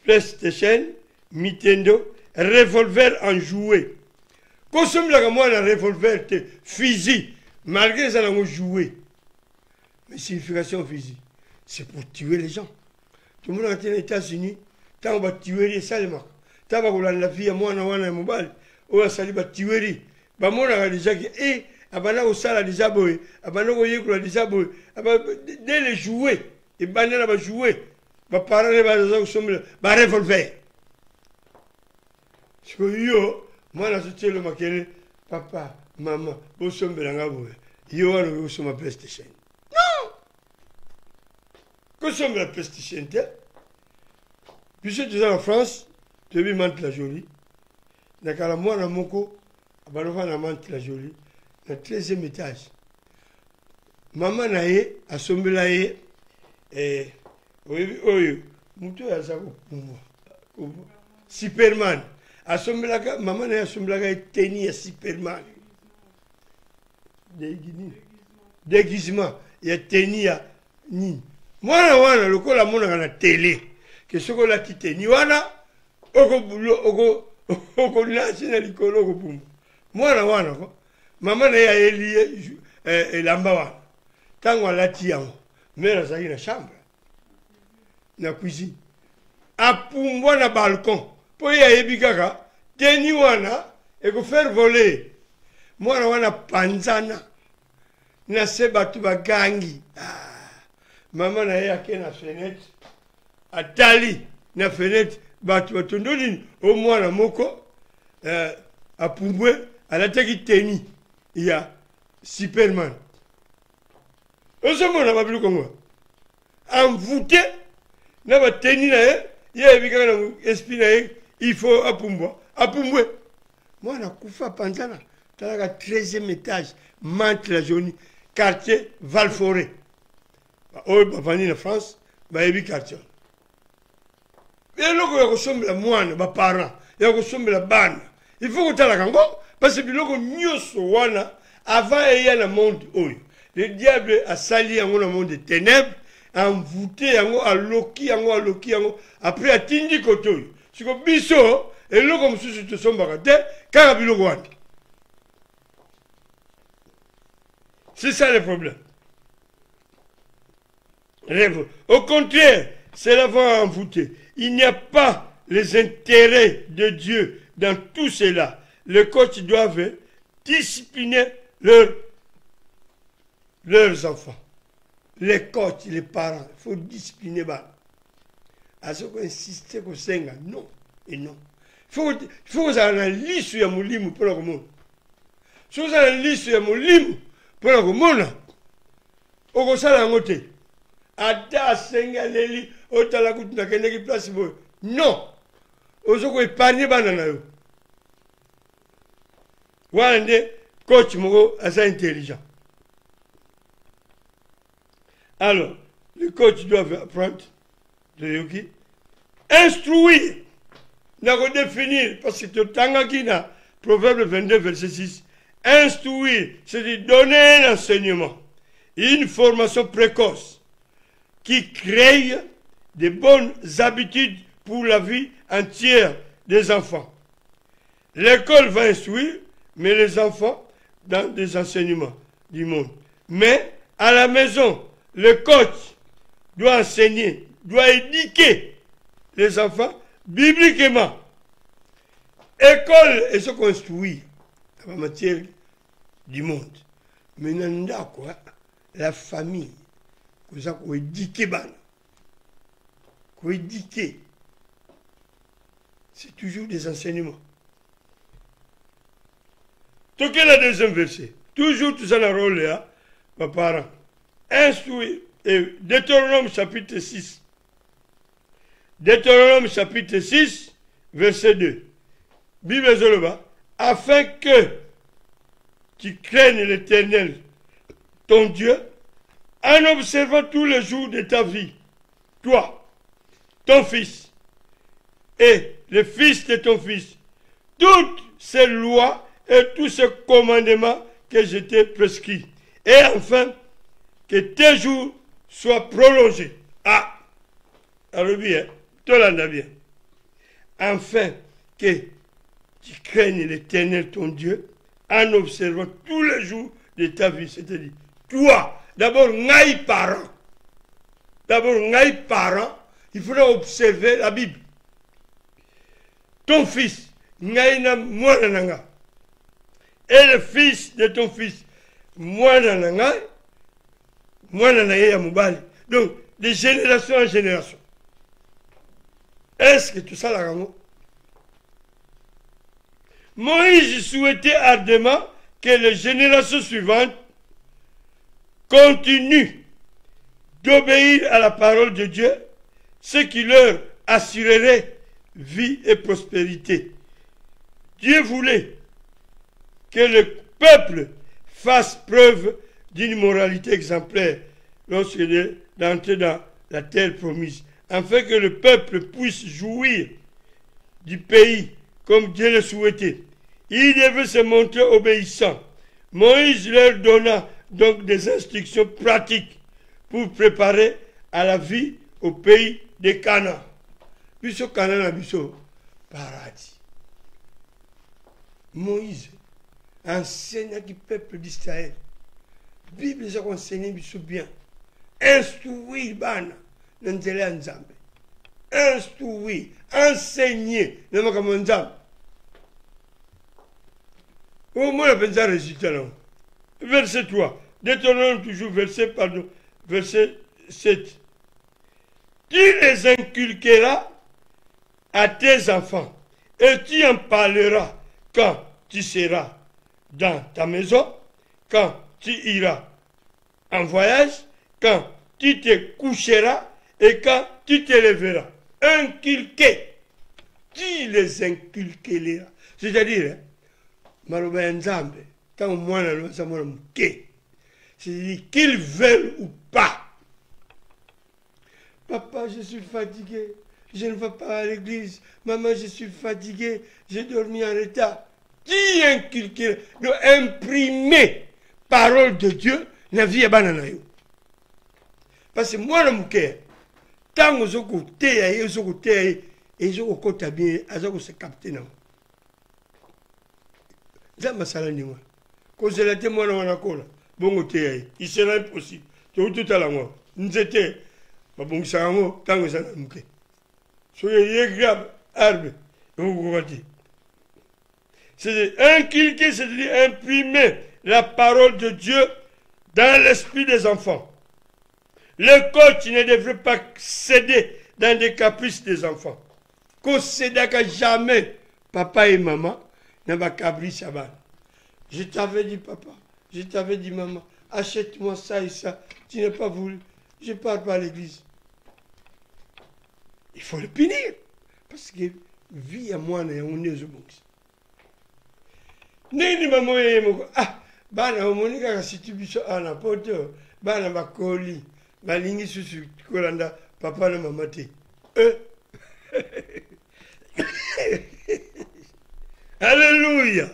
PlayStation, Nintendo, revolver en jouet. Consomme la moi un revolver physique, malgré ça on jouet. Mais signification physique, c'est pour tuer les gens. Tout le monde est aux États-Unis, tant on va tuer les salement. Tant on va la vie à moi, on a un mobile, on va salir tuer. Bah moi on a déjà dit abana osala déjà boy abana koyekula déjà boy dès les jouets et bana ba jouer ba parler ba sombre ba revolver yo moi na soutien le makele papa maman bo sombre nga boy yo wana ko soma PlayStation non que sombre la PlayStation te puisque tu es en France tu vis Mantes la Jolie nakala moi na moko abana na Mantes la Jolie le 13e étage. Maman naye, asombela ye, oyo, muto ya zako kumwa. Superman. Asombela ka, maman naye asombela ka teni ya Superman. Déguisement. Ya teni ya ni. Wana, lokola mona na télé. Que soko la titeni wana, oko nasi na likolo oko pumu. Wana ko. Maman a élié l'amba. Tant qu'on l'a tiré, mais elle a une chambre, la cuisine. apumbwa na balcon po ya yebi kaka teni wana eko faire voler mwana wana panzana na se batu bagangi mama na ye ake na fenêtre atali na fenêtre batu batondo nini o mwana moko apumbwe alataki teni ya Superman ozomona babiluko ngo envoûté na bateni na ye yebi kaka na esprit na ye il faut apumbwe mwana kufa panzana talaka 13e étage mante la jaune quartier Valforêt oyo bavandi na France bayebi quartier eloko ya kosombela mwana baparent ya kosombela bana il faut kotalaka ngo parce que biloko nyonso wana avant eya na monde oyo le diable asali yango na monde de ténèbres envoûté yango aloki yango après atindi koto oyo siko biso eloko mosusu tosombaka te kaka biloko wana. C'est ça le problème. Au contraire, cela va envoûter. Il n'y a pas les intérêts de Dieu dans tout cela. Les coachs doivent discipliner leurs enfants. Les coachs, les parents, il faut discipliner. À ce qu'on insiste qu'on s'enga, non et non. Il faut que la liste ya mulimu pour le monde. Si vous avez la liste ya mulimu pour le monde, on va la noter. Ata senga leli otala kutina keneki place boy. Non. Ozoko épargner banana yo. Wande coach moko assez intelligent. Alors, les coachs doivent apprendre de yogi, instruire, n'a redéfinir, parce que tu as Proverbe 22, verset 6, instruire, c'est-à-dire donner un enseignement, une formation précoce qui crée de bonnes habitudes pour la vie entière des enfants. L'école va instruire, mais les enfants dans des enseignements du monde. Mais à la maison, le coach doit enseigner, doit éduquer les enfants bibliquement. École est ce qu'on instruit dans la matière du monde. Maintenant, quoi, la famille, qu'on éduque, qu'on éduque, c'est toujours des enseignements. Tout quel est le deuxième verset? Toujours tout ça dans le rôle là, mes parents. Instruire. Et Deutéronome chapitre 6. Deutéronome chapitre 6, verset 2. Bible Zoloba. Afin que tu craignes l'Éternel, ton Dieu, en observant tous les jours de ta vie, toi, ton fils, et le fils de ton fils, toutes ces lois et tous ces commandements que je t'ai prescrits. Et enfin, que tes jours soient prolongés. Ah, alors bien, tout l'en bien. Afin que tu craignes l'Éternel ton Dieu en observant tous les jours de ta vie. C'est-à-dire, toi, d'abord, n'aille parent. D'abord, n'aille parent, il faudra observer la Bible. Ton fils, n'aille na mwana nanga. Et le fils de ton fils, mwana nanga, mwana na ye ya mobali. Donc, de génération en génération. Est-ce que tout ça l'a rendu? Moïse souhaitait ardemment que les générations suivantes continuent d'obéir à la parole de Dieu, ce qui leur assurerait vie et prospérité. Dieu voulait que le peuple fasse preuve d'une moralité exemplaire lorsqu'il est d'entrer dans la terre promise, afin que le peuple puisse jouir du pays comme Dieu le souhaitait. Il devait se montrer obéissant. Moïse leur donna donc des instructions pratiques pour préparer à la vie au pays de Canaan. Biso Canaan, biso paradis. Moïse enseigne au peuple d'Israël. La Bible a enseigné biso bien. Instruire bana nzela nzambe. instruire, enseigner le makambo nzambe. Au moins la pensa résultat là. Verset 3. Deutéronome toujours verset 7. Tu les inculqueras à tes enfants et tu en parleras quand tu seras dans ta maison, quand tu iras en voyage, quand tu te coucheras et quand tu te lèveras. Inculquer. Tu les inculqueras. C'est-à-dire, maloba nzambe, tant mwana lo samona muke. C'est-à-dire qu'ils veulent ou pas. Papa, je suis fatigué. Je ne vais pas à l'église. Maman, je suis fatigué. J'ai dormi en retard. Qui inculque, doit imprimer parole de Dieu dans la vie de bananayo. Parce que moi, je suis tant que je suis et je suis bien, je suis capté. Je suis salé. Quand je l'ai dit, moi, je bon, il sera impossible. Tout à l'heure, nous étions. Bon, ça tant que ça n'a pas. Soyez grave, arbre, vous voyez. C'est inculquer, c'est-à-dire imprimer la parole de Dieu dans l'esprit des enfants. Le coach ne devrait pas céder dans des caprices des enfants. Qu'on cède à jamais, papa et maman, n'a pas caprice à bas. Je t'avais dit, papa, je t'avais dit, maman, achète-moi ça et ça. Tu n'as pas voulu. Je ne pars pas à l'église. Il faut le punir. Parce que vie à moi, on est au bon. Nini maman et moi, ah, bana omonika situbiso ana poto, bana bakoli, balingi susu kolanda papa na maman te. Alléluia.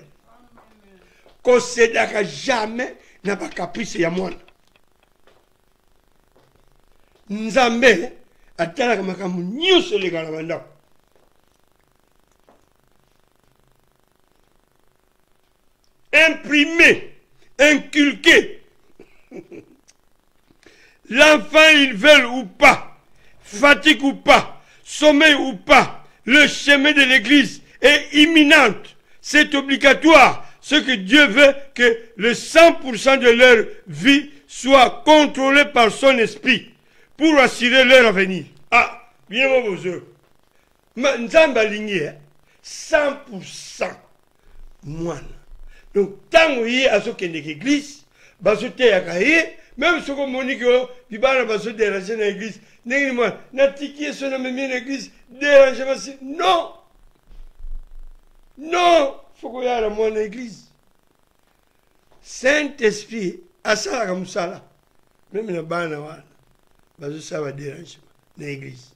Kosedaka jamais n'a pas caprice ya mwana. Nzambe atalaka makambo nyonso leka na bandako. Imprimer, inculquer. L'enfant, il veut ou pas, fatigue ou pas, sommeil ou pas, le chemin de l'église est imminent. C'est obligatoire. Ce que Dieu veut, que le 100% de leur vie soit contrôlé par son esprit pour assurer leur avenir. Ah, bien mon beau. Nzamba ligné, 100% moine. Donc, tant que vous avez une église, vous avez même si vous avez déranger dans l'église, vous avez l'église, déranger. Non! Non! Il faut que vous ayez une église. Saint-Esprit, à ça, comme ça, même dans le bana, ça va déranger dans l'église.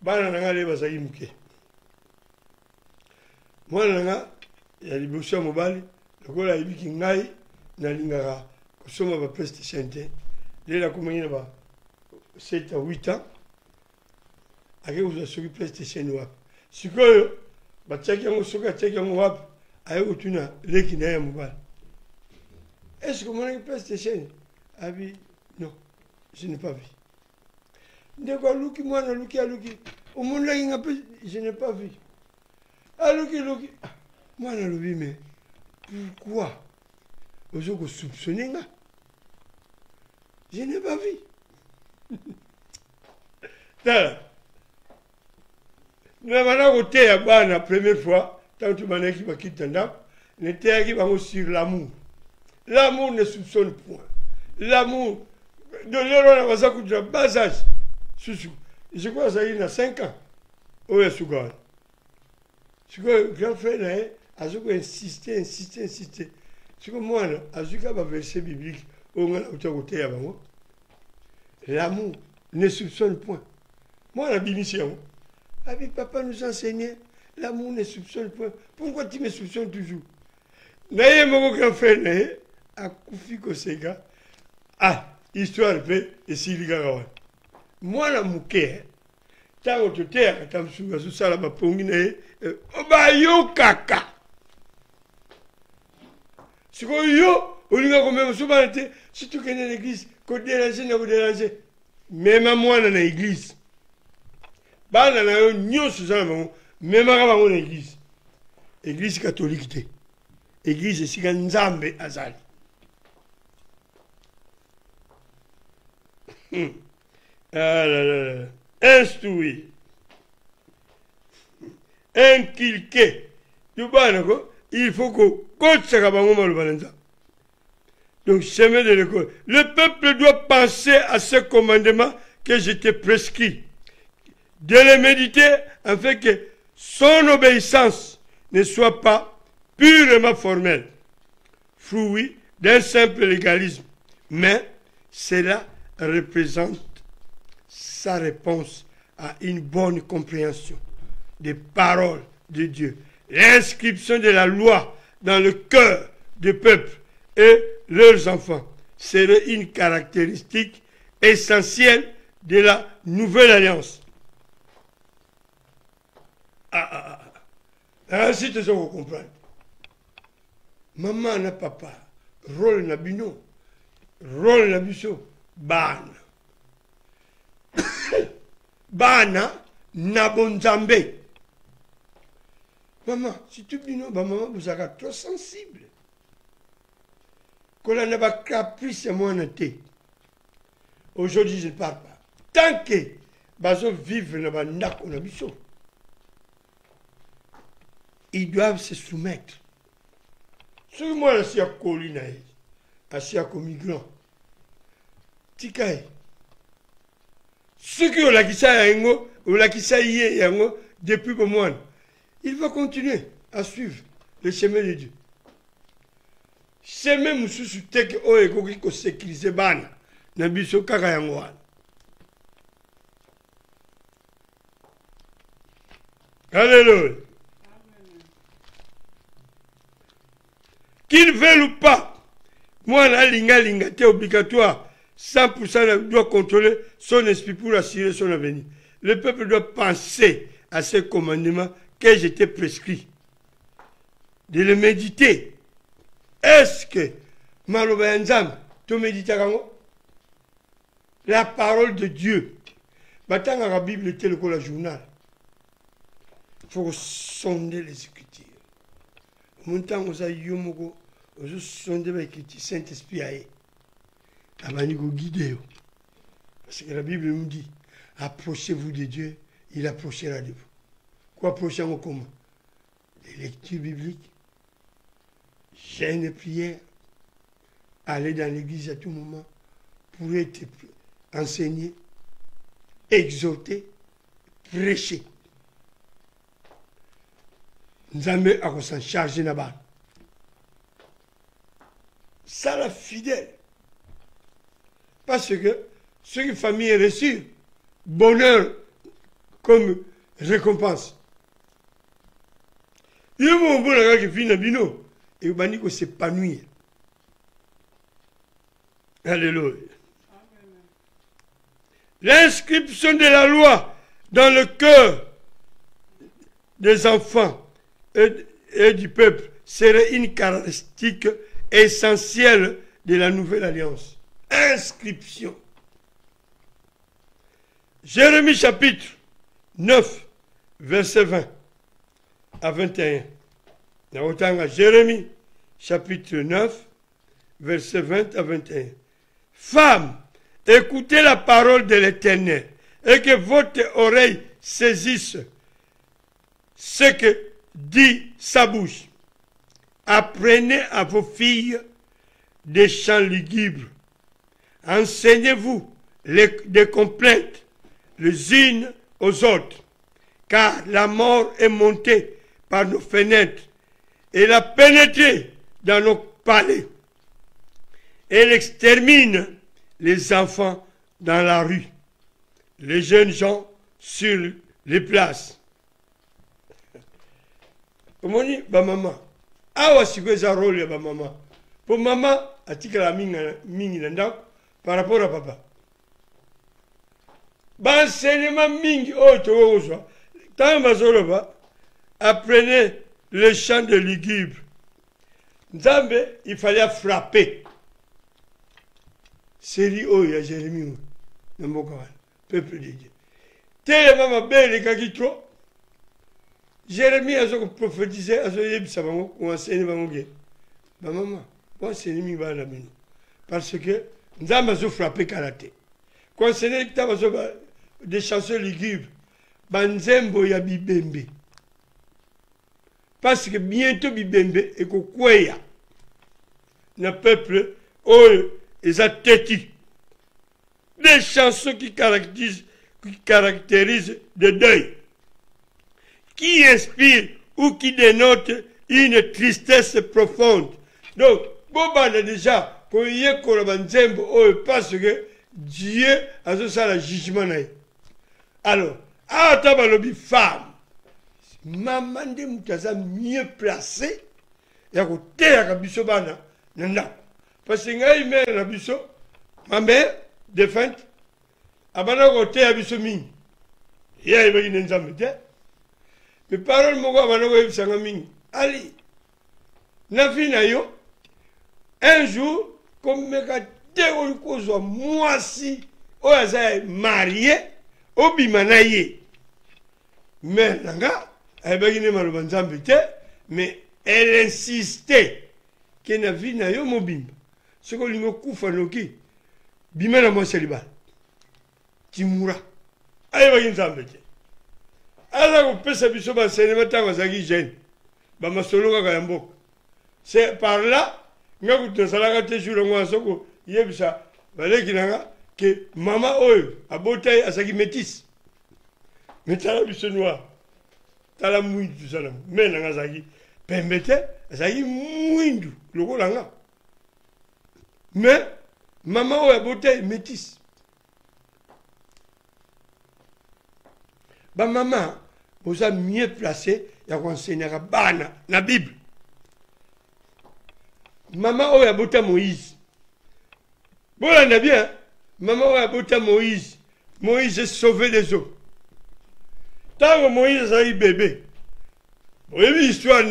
Bana, vous avez une moi, il y a des bouchons mobile, le gars il dit ngai na lingara kusoma ba PlayStation te lela kumanyina ba 7 à 8 ans ake uza soki PlayStation wapi sikoyo bachaki yango soki achaki yango wapi aye kutuna leki na ya mobile. Est-ce que mon PlayStation abi non, je n'ai pas vu. Ndeko luki mwana luki aluki omunla inga je n'ai pas vu. Aluki moi, je le mais pourquoi vous avez soupçonné? Je n'ai pas vu. Nous avons été la première fois, tant que tu qui m'a quitté, nous étions sur l'amour. L'amour ne soupçonne point. L'amour, de l'heure, on a fait un bas âge. Je crois que ça y est, il y a 5 ans. Où est-ce que c'est que le grand frère, Azuka insister. C'est comme moi, Azuka va verset biblique, l'amour ne soupçonne point. Moi, la bénédiction, avec papa nous enseignait, l'amour ne soupçonne point. Pourquoi tu me soupçonnes toujours? N'ayez mon grand frère, à Koufi Kosega, ah, histoire de paix et Siliga. Moi, la mouké, tant que tu es, tant que tu es, ça la ma pongine, obayo kaka. Si vous si tu connais l'église, qu'on dérange, ne vous dérangez. Même à moi dans l'église, bana na yo nyonso eza na bango memaka bango na église. Église catholique te, église esika nzambe azali. Ah là là. Instruire, inculquer, il faut que donc chemin de l'école. Le peuple doit penser à ce commandement que je t'ai prescrit, de les méditer afin que son obéissance ne soit pas purement formelle, fruit d'un simple légalisme, mais cela représente sa réponse à une bonne compréhension des paroles de Dieu. L'inscription de la loi dans le cœur du peuple et leurs enfants serait une caractéristique essentielle de la nouvelle alliance. Si tu veux comprendre. Maman na papa, rôle na bino, rôle na biso, ban. Bana na bonzambe. Maman, si tu dis non, maman vous êtes trop sensible. Quand on a pas caprice, moi on était. Aujourd'hui je ne parle pas. Tant que bazo vivre dans la ils doivent se soumettre. Sur moi je suis à Colina, je suis à migrant. Tikaï. Ceux qui ont la depuis le mois, il va continuer à suivre le chemin de Dieu. Chemin mususu teke oye ko sécuriser bana na biso kaka yango wana. Alléluia. Qu'il veuille ou pas, moi la linga te obligatoire. 100% doit contrôler son esprit pour assurer son avenir. Le peuple doit penser à ce commandement que j'étais prescrit. De le méditer. Est-ce que Malobayanzam, tu médites la parole de Dieu? Maintenant, la Bible était le journal. Il faut sonder les Écritures. Montant aux aïeux, aux sonder les Écritures, Saint-Esprit aïe. Parce que la Bible nous dit, approchez-vous de Dieu, il approchera de vous. Quoi approcher en comment? Les lectures bibliques, jeûne et prière, aller dans l'église à tout moment pour être enseigné, exhorté, prêcher. Nous allons s'en charger là-bas. Ça la fidèle. Parce que ce que la famille a reçu, bonheur comme récompense. Il y a un bon gars qui finit bino et il va s'épanouir. Alléluia. L'inscription de la loi dans le cœur des enfants et du peuple serait une caractéristique essentielle de la nouvelle alliance. Inscription. Jérémie chapitre 9, verset 20 à 21. Jérémie chapitre 9, verset 20 à 21. Femmes, écoutez la parole de l'Éternel et que votre oreille saisisse ce que dit sa bouche. Apprenez à vos filles des chants lugubres. Enseignez-vous des complaintes les unes aux autres, car la mort est montée par nos fenêtres, elle a pénétré dans nos palais, elle extermine les enfants dans la rue, les jeunes gens sur les places. Comment dit, bah maman, awa sikwe za rôle ya bah maman. Pour maman, atika la mingi nanda par rapport à papa. Bah enseignement mingi oh to ozo. Tant mazolo ba, apprenez le chant de lugubre. Nzambe, il fallait frapper. Série oh ya Jérémie, peuple de Dieu. tellement belle kaki trop. Jérémie a prophétisé à ce yebisa bango ou enseigné bango ge. Ba maman, moi c'est ennemi ba la mino. Parce que nzamba zo frappé karaté. Conseiller que taba zo des chansons lugubres. Banzembo ya bibembe. Parce que bientôt bibembe et ko kweya. Na peuple oyo eza teti. Des chansons qui caractérisent le deuil, qui inspirent ou qui dénotent une tristesse profonde. Donc, Boba a déjà, pour y parce que Dieu a fait ça le jugement. Alors, à Tabalobi femme, maman de Moutaza mieux placée, il y a côté à Kabisobana, nanda. Parce que il y a Kabiso, ma mère, défunte, abana côté à Bisomi. Il y a une ensemble. Mais parole, moi, abana côté Sangami. Ali, Nafina yo, un jour, comme me gâte, moi si, on est marié, au bimanaye. Mais, nanga, elle mais elle insistait qu'elle n'a vu na yo mobile. Ce qu'on lui a coupé, noki, bimana moi célibat. Timura. Aïe, va y ensemble. Alors, on peut s'habituer à ce matin à Zagi Gêne. Bama solo kayambo. C'est par là, nga kutasala te jour ngwa soko yebisa baleki nanga que maman oyo abotay asaki métis. Mais tala biso noir. Tala mwindu sana. Mais nanga zaki pembete asaki mwindu lokola nga. Mais maman oyo abotay métis. Ba maman vous a mieux placé ya konseignera bana na Bible. Maman oya bota Moïse. Voilà, on a bien. Maman oya bota Moïse. Moïse est sauvé des eaux. Tant que Moïse a eu bébé. Vous avez vu l'histoire,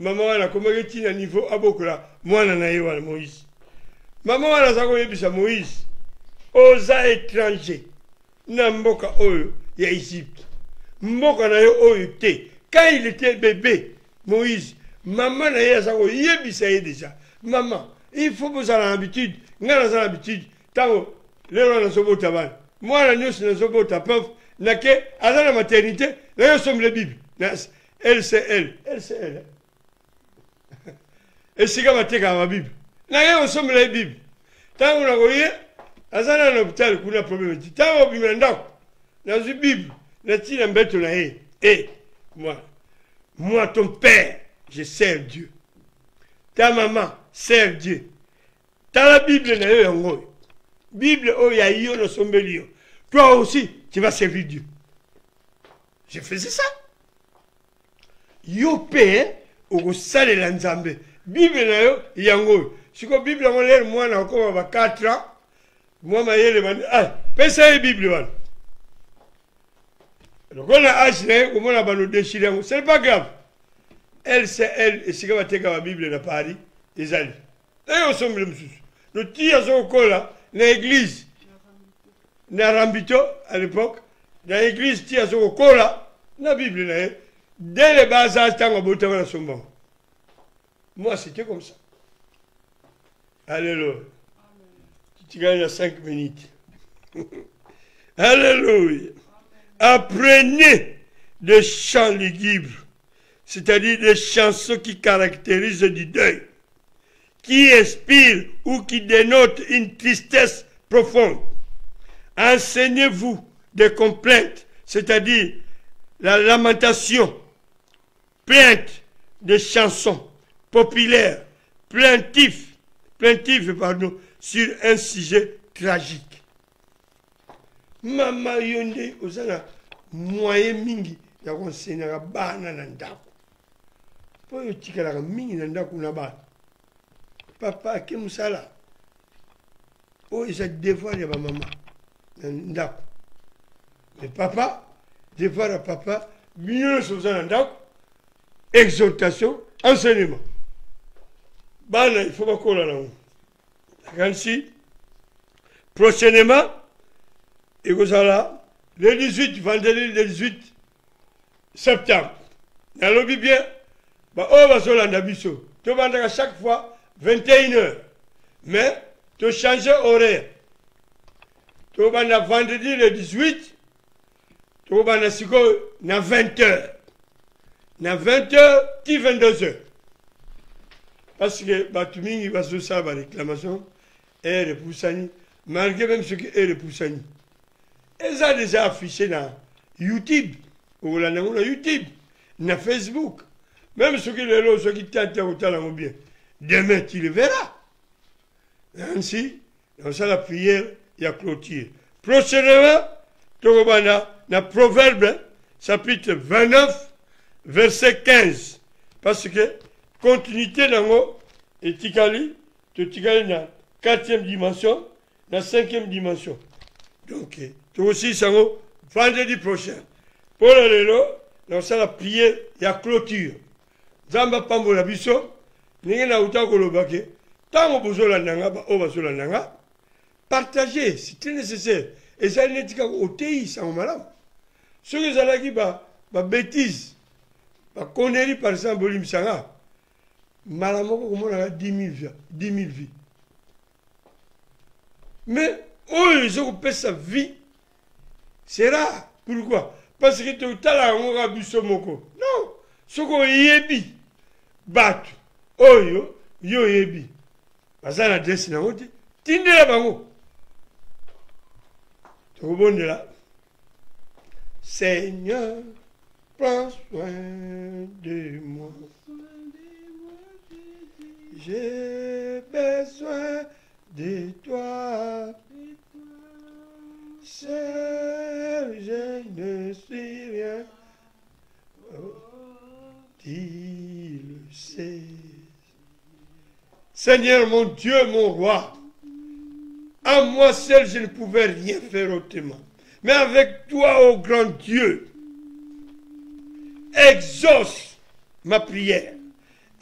maman a comment il a niveau à Bokola. Moi, on a eu Moïse. Maman a eu Moïse. Osa étranger. Namboka oyo ya Égypte. Mboka na yo oyo te. Quand il était bébé, Moïse, maman n'a pas dit déjà. Maman, il faut que vous ayez l'habitude. Nous avons l'habitude. Tant les gens ne sont pas tabac. Moi, nous ne sommes pas tabac. Nous avons la maternité. Nous sommes les Bibles. Elle, c'est elle. Elle, c'est elle. Et c'est comme la Bible. Nous sommes les Bibles. Tant que nous avons un hôpital, nous avons un problème. Tant que nous avons une Bible. Nous avons un bête. Et moi, ton père, je sers Dieu. Ta maman sert Dieu. Dans la Bible, il y a une Bible, il y a une toi aussi, tu vas servir Dieu. Je faisais ça. Yo père, au sale l'ensemble. Bible, il y a une si la Bible, on l'a moi, on a 4 ans. Moi, je vais ah, pensez la Bible. Donc, on a acheté, on a déchiré. Ce n'est pas grave. Elle, c'est elle, et si on a la Bible dans Paris, les alliés. Là, on sommes les monsieur. Nous tirons au col là, dans l'église, dans Rambito, à l'époque, dans l'église, tirons au col là, dans la Bible, là, dès les bas âges, tant qu'on a beau dans son banc. Moi, c'était comme ça. Alléluia. Tu gagnes à 5 minutes. Alléluia. Apprenez des chants lugubres, c'est-à-dire des chansons qui caractérisent du deuil, qui inspirent ou qui dénotent une tristesse profonde. Enseignez-vous des complaintes, c'est-à-dire la lamentation, plainte des chansons populaires, plaintives, sur un sujet tragique. Mama yonde osana moyen mingi ya konsenera bana na ndako. Po yo tikala mingi na ndako na bana. Papa ke musala. O isa devoir ya ba mama na ndako. Mais papa, devoir à papa, mieux osana ndako. Exhortation, enseignement. Bana il faut pas qu'on la langue. Ainsi, prochainement, et vous allez le 18, vendredi le 18 septembre. Nalobi bien, bah, on va sur l'andabiso. Tu vas à chaque fois 21h. Mais, tu changes horaire. Tu vas vendredi le 18, tu vas à 20h. Na 20h, ti 22h. Parce que, bah, tu m'y vas sur ça, bah, réclamation, et le poussani, malgré même ce qui est le poussani. Ils ont déjà affiché dans YouTube, ou là, dans YouTube, dans Facebook. Même ceux qui le lot, ceux qui t'interrogent bien. Demain, tu le verras. Ainsi, dans ça, la prière, il y a clôture. Prochainement, tu vas dans Proverbe, chapitre 29, verset 15. Parce que, continuité dans le, et tikali, tu tikali dans la 4e dimension, dans la 5e dimension. Donc, tu aussi, ça va, vendredi prochain. Pour le lot, dans ça, la prière, il y a clôture. Zamba pambola biso, n'yé na uta kolobake, tant que vous avez partagez, c'est très nécessaire. Et ça n'est pas au TI, ça en malade. Ceux qui ont dit, bêtises, conneries par exemple, Bolim Sanga, malamoko, comment on a 10 000 vies. Mais, oh, ils ont coupé sa vie. C'est rare. Pourquoi? Parce que tu as un biso moko. Non. Ce qu'on yebi, batu, oyo, yo yebi. Baza na dresse na wote, tinde la bango. Tu rebondes là. Seigneur, prends soin de moi. J'ai besoin de toi. Seul, je ne suis rien. Tu le sais. Seigneur mon Dieu, mon roi, à moi seul je ne pouvais rien faire autrement. Mais avec toi, ô grand Dieu, exauce ma prière.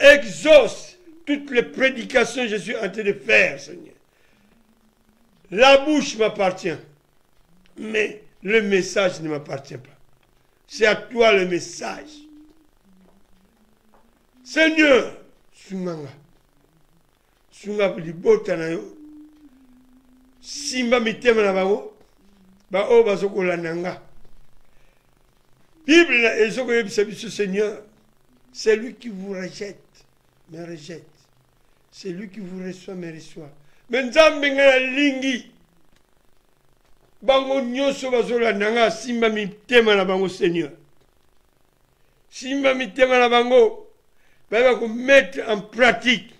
Exauce toutes les prédications que je suis en train de faire, Seigneur. La bouche m'appartient, mais le message ne m'appartient pas. C'est à toi le message. Seigneur, Sunganga, Sunga libota na yo, simba mitema na bango, ba o bazoko la nanga. Bible na ezoko yebisa biso Seigneur, c'est lui qui vous rejette, me rejette. C'est lui qui vous reçoit, me reçoit. Mais nzambe ngana lingi, bango nyoso bazola nanga, simba mitema na bango Seigneur. Simba mitema na bango, va mettre en pratique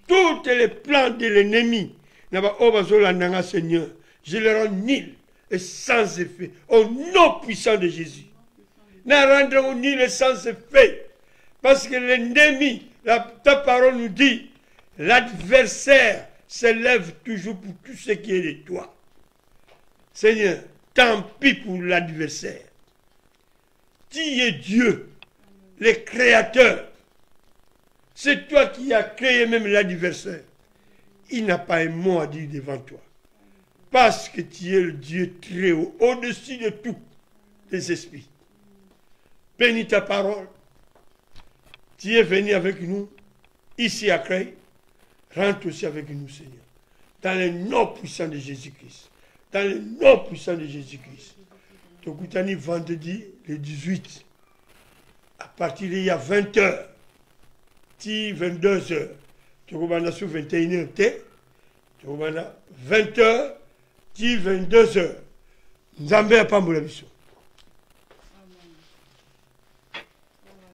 tous les plans de l'ennemi. Seigneur, je les rends nuls et sans effet au nom puissant de Jésus. Nous rendrons nuls et sans effet parce que l'ennemi, ta parole nous dit, l'adversaire s'élève toujours pour tout ce qui est de toi. Seigneur, tant pis pour l'adversaire. Tu es Dieu, le créateur. C'est toi qui as créé même l'adversaire. Il n'a pas un mot à dire devant toi. Parce que tu es le Dieu très haut, au-dessus de tous les esprits. Bénis ta parole. Tu es venu avec nous, ici à Creil. Rentre aussi avec nous, Seigneur. Dans le nom puissant de Jésus-Christ. Dans le nom puissant de Jésus-Christ. Tokutani vendredi, le 18. À partir d'il y a 20h, 22h, tu vas sur 21h, tu vas 20h, 22h. Nzambe apambola biso.